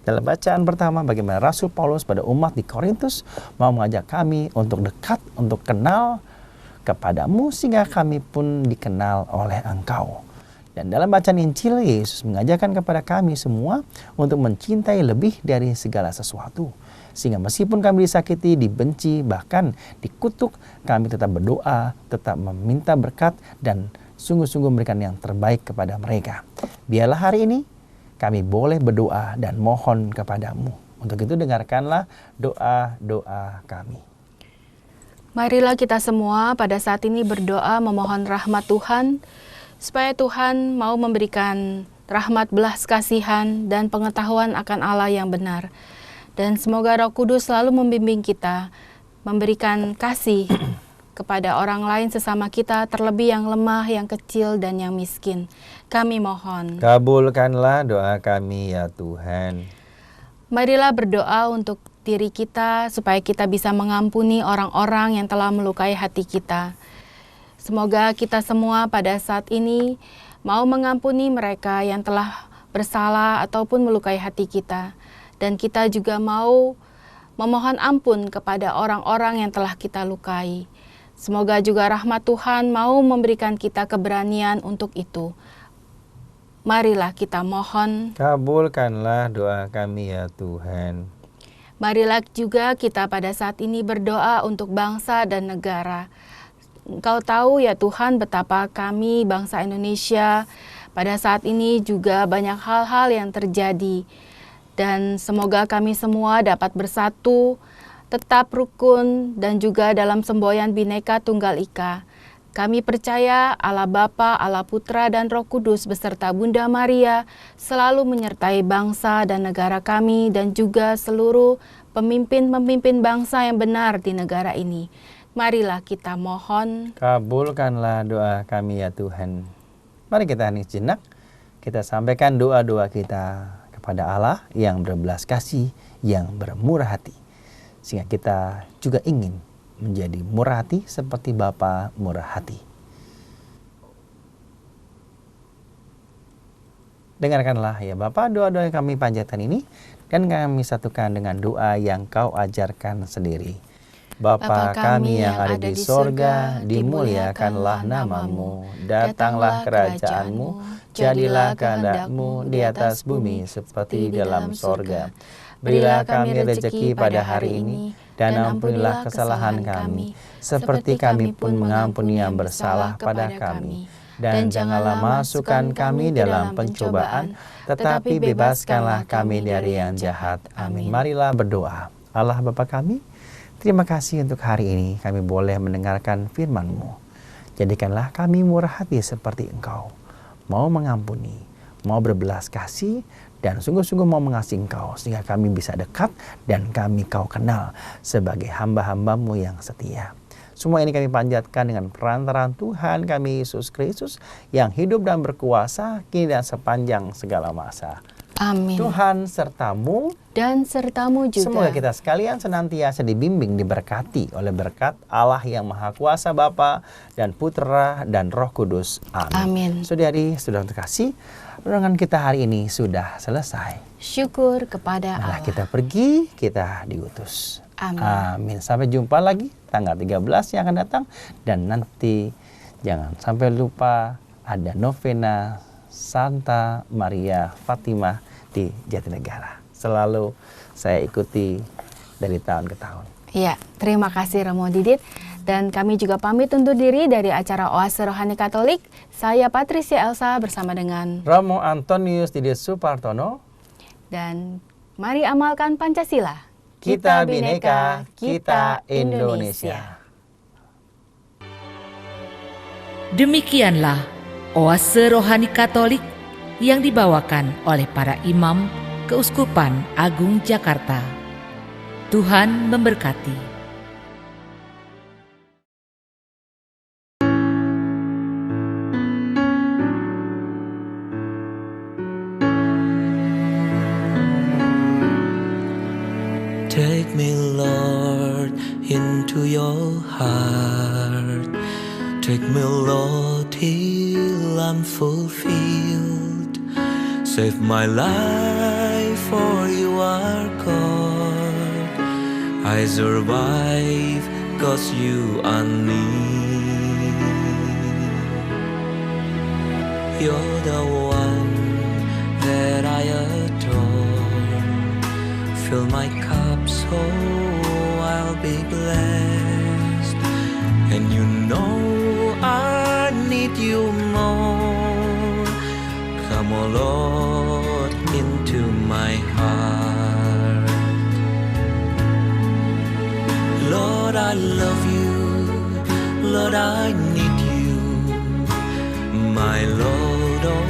Dalam bacaan pertama bagaimana Rasul Paulus pada umat di Korintus mau mengajak kami untuk dekat, untuk kenal kepadamu sehingga kami pun dikenal oleh Engkau. Dan dalam bacaan Injil, Yesus mengajarkan kepada kami semua untuk mencintai lebih dari segala sesuatu. Sehingga meskipun kami disakiti, dibenci, bahkan dikutuk, kami tetap berdoa, tetap meminta berkat, dan sungguh-sungguh memberikan yang terbaik kepada mereka. Biarlah hari ini kami boleh berdoa dan mohon kepadamu. Untuk itu dengarkanlah doa-doa kami. Marilah kita semua pada saat ini berdoa memohon rahmat Tuhan, supaya Tuhan mau memberikan rahmat belas kasihan dan pengetahuan akan Allah yang benar. Dan semoga Roh Kudus selalu membimbing kita, memberikan kasih kepada orang lain sesama kita, terlebih yang lemah, yang kecil, dan yang miskin. Kami mohon. Kabulkanlah doa kami ya Tuhan. Marilah berdoa untuk diri kita, supaya kita bisa mengampuni orang-orang yang telah melukai hati kita. Semoga kita semua pada saat ini mau mengampuni mereka yang telah bersalah ataupun melukai hati kita. Dan kita juga mau memohon ampun kepada orang-orang yang telah kita lukai. Semoga juga rahmat Tuhan mau memberikan kita keberanian untuk itu. Marilah kita mohon. Kabulkanlah doa kami ya Tuhan. Marilah juga kita pada saat ini berdoa untuk bangsa dan negara. Engkau tahu ya Tuhan betapa kami bangsa Indonesia pada saat ini juga banyak hal-hal yang terjadi. Dan semoga kami semua dapat bersatu, tetap rukun, dan juga dalam semboyan Bhinneka Tunggal Ika. Kami percaya Allah Bapa, Allah Putra, dan Roh Kudus beserta Bunda Maria selalu menyertai bangsa dan negara kami dan juga seluruh pemimpin-pemimpin bangsa yang benar di negara ini. Marilah kita mohon. Kabulkanlah doa kami ya Tuhan. Mari kita hening sejenak, kita sampaikan doa-doa kita kepada Allah yang berbelas kasih, yang bermurah hati. sehingga kita juga ingin menjadi murah hati seperti Bapa murah hati. Dengarkanlah ya Bapa doa-doa yang kami panjatkan ini, dan kami satukan dengan doa yang Kau ajarkan sendiri. Bapa kami yang ada di sorga, dimuliakanlah namamu, datanglah kerajaanmu, jadilah kehendak-mu di atas bumi seperti di dalam sorga. Berilah kami rezeki pada hari ini, dan ampunilah kesalahan kami, seperti kami pun mengampuni yang bersalah pada kami. Dan janganlah masukkan kami dalam pencobaan, tetapi bebaskanlah kami dari yang jahat. Amin. Marilah berdoa. Allah Bapa kami, terima kasih untuk hari ini kami boleh mendengarkan firman-Mu. Jadikanlah kami murah hati seperti Engkau, mau mengampuni, mau berbelas kasih, dan sungguh-sungguh mau mengasihi Engkau, sehingga kami bisa dekat dan kami Kau kenal sebagai hamba-hamba-Mu yang setia. Semua ini kami panjatkan dengan perantaraan Tuhan kami Yesus Kristus yang hidup dan berkuasa kini dan sepanjang segala masa. Amin. Tuhan sertamu Dan sertamu juga. Semoga kita sekalian senantiasa dibimbing, diberkati oleh berkat Allah yang Maha Kuasa, Bapa dan Putra dan Roh Kudus. Amin. Amin. Saudari, sudah terkasih, renungan kita hari ini sudah selesai. Syukur kepada Nah, Allah. kita pergi, kita diutus. Amin. Amin. Sampai jumpa lagi tanggal 13 yang akan datang. Dan nanti jangan sampai lupa ada novena Santa Maria Fatimah di Jatinegara. Selalu saya ikuti dari tahun ke tahun. Iya, terima kasih Romo Didit. Dan kami juga pamit undur diri dari acara Oase Rohani Katolik. Saya Patricia Elsa bersama dengan Romo Antonius Didit Supartono. Dan mari amalkan Pancasila. Kita Bhinneka, kita Indonesia. Demikianlah Oase Rohani Katolik yang dibawakan oleh para imam Keuskupan Agung Jakarta. Tuhan memberkati. Take me, Lord, into your heart. Take me, Lord, till I'm fulfilled. Save my life, for you are God. I survive, 'cause you are near. You're the one that I adore. Fill my cup so I'll be blessed. And you know I need you more. Come, O Lord, into my heart. Lord, I love you. Lord, I need you. My Lord, oh,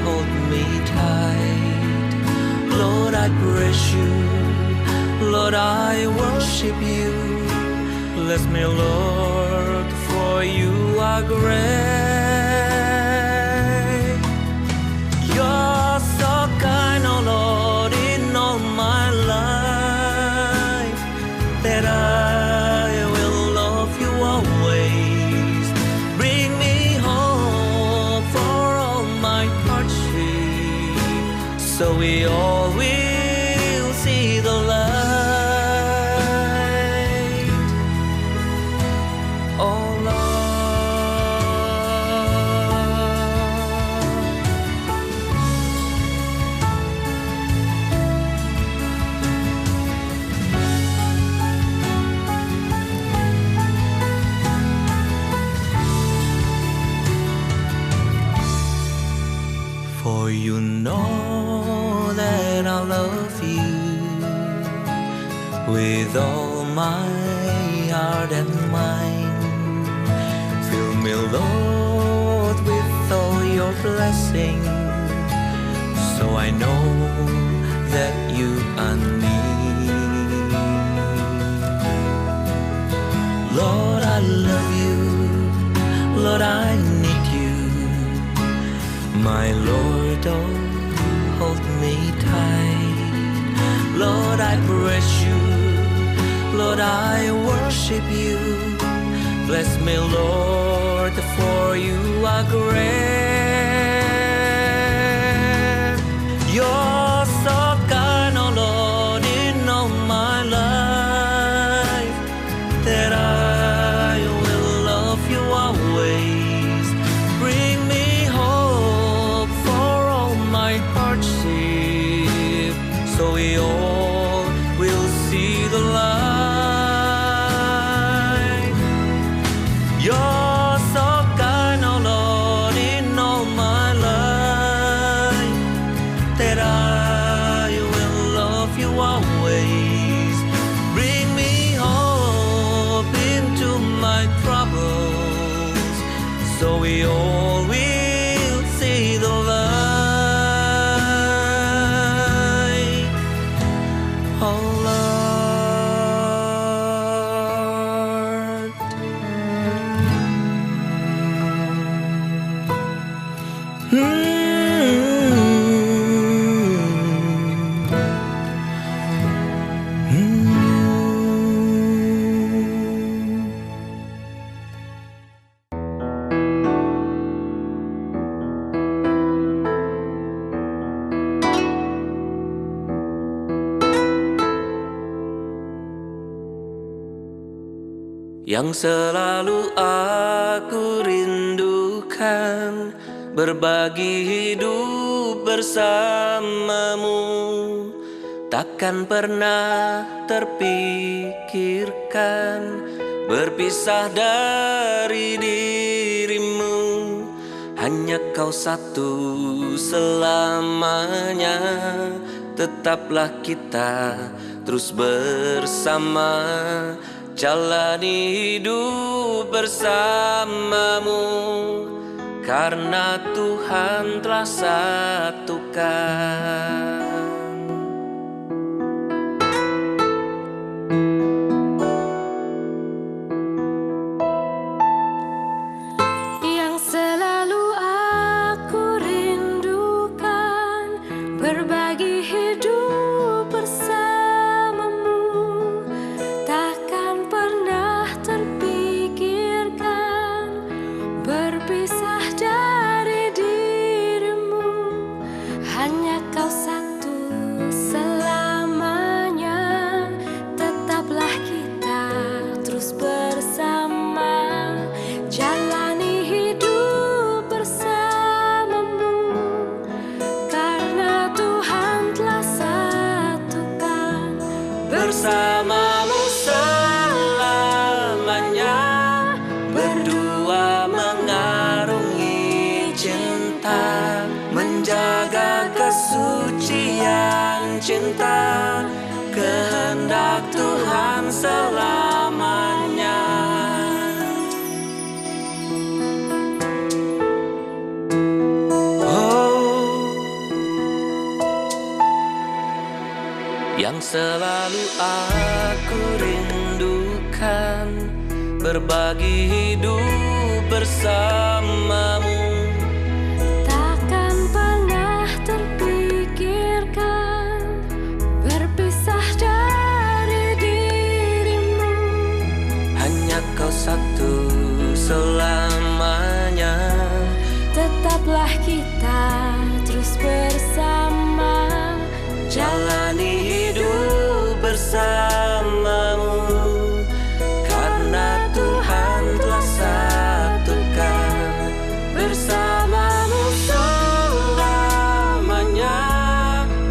hold me tight. Lord, I praise you. Lord, I worship you. Bless me, Lord, for you are great. You're so kind, oh Lord, in all my life, that I will love you always. Bring me home for all my hardship, so we all will see the light. Oh Lord. For you know that I love you with all my heart and mind. Fill me, Lord, with all your blessing, so I know that you are near. Lord, I love you. Lord, I need you. My Lord, oh, hold me tight. Lord, I praise you. Lord, I worship you. Bless me, Lord, for you are great. You're so kind, oh Lord, in all my life, that I will love you always. Bring me hope for all my hardship, so we all will see the light. You're so kind, oh Lord, in all my life, that I will love you always. Bring me hope into my troubles, so we all will see the light. Oh Lord. Yang selalu aku rindukan, berbagi hidup bersamamu. Takkan pernah terpikirkan berpisah dari dirimu. Hanya kau satu selamanya, tetaplah kita terus bersama. Jalani hidup bersamamu, karena Tuhan telah satukan. Yang selalu aku rindukan, berbagi hidup bersamamu. Takkan pernah terpikirkan berpisah dari dirimu. Hanya kau satu selamanya, tetaplah kita terus bersama. Jalani hidup bersamamu, karena Tuhan telah satukan. Bersamamu selamanya, berdua mengarungi cinta, menjaga kesucian cinta, kehendak Tuhan selamanya. Oh, yang selalu aku rindukan, berbagi hidup bersamamu. Takkan pernah terpikirkan berpisah dari dirimu. Hanya kau satu selamanya, Tetaplah kita terus bersama. jalani hidup bersamamu, karena Tuhan telah satukan. Bersamamu selamanya,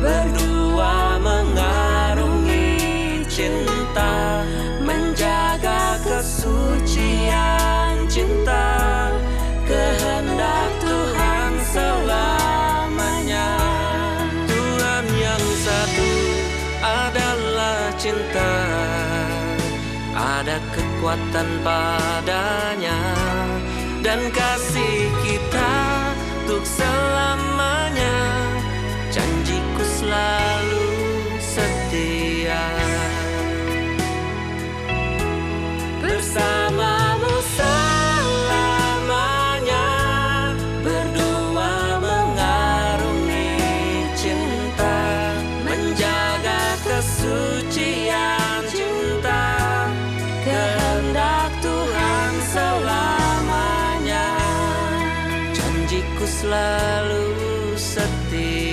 berdua mengarungi cinta, menjaga kesucian cinta, kehendak Tuhan selamanya. Tuhan yang satu adalah cinta, ada kekuatan padanya, dan kasih kita untuk selamanya. Janjiku selalu setia. Bersamamu selamanya, berdua mengarungi cinta, menjaga kesucian cinta, mengerti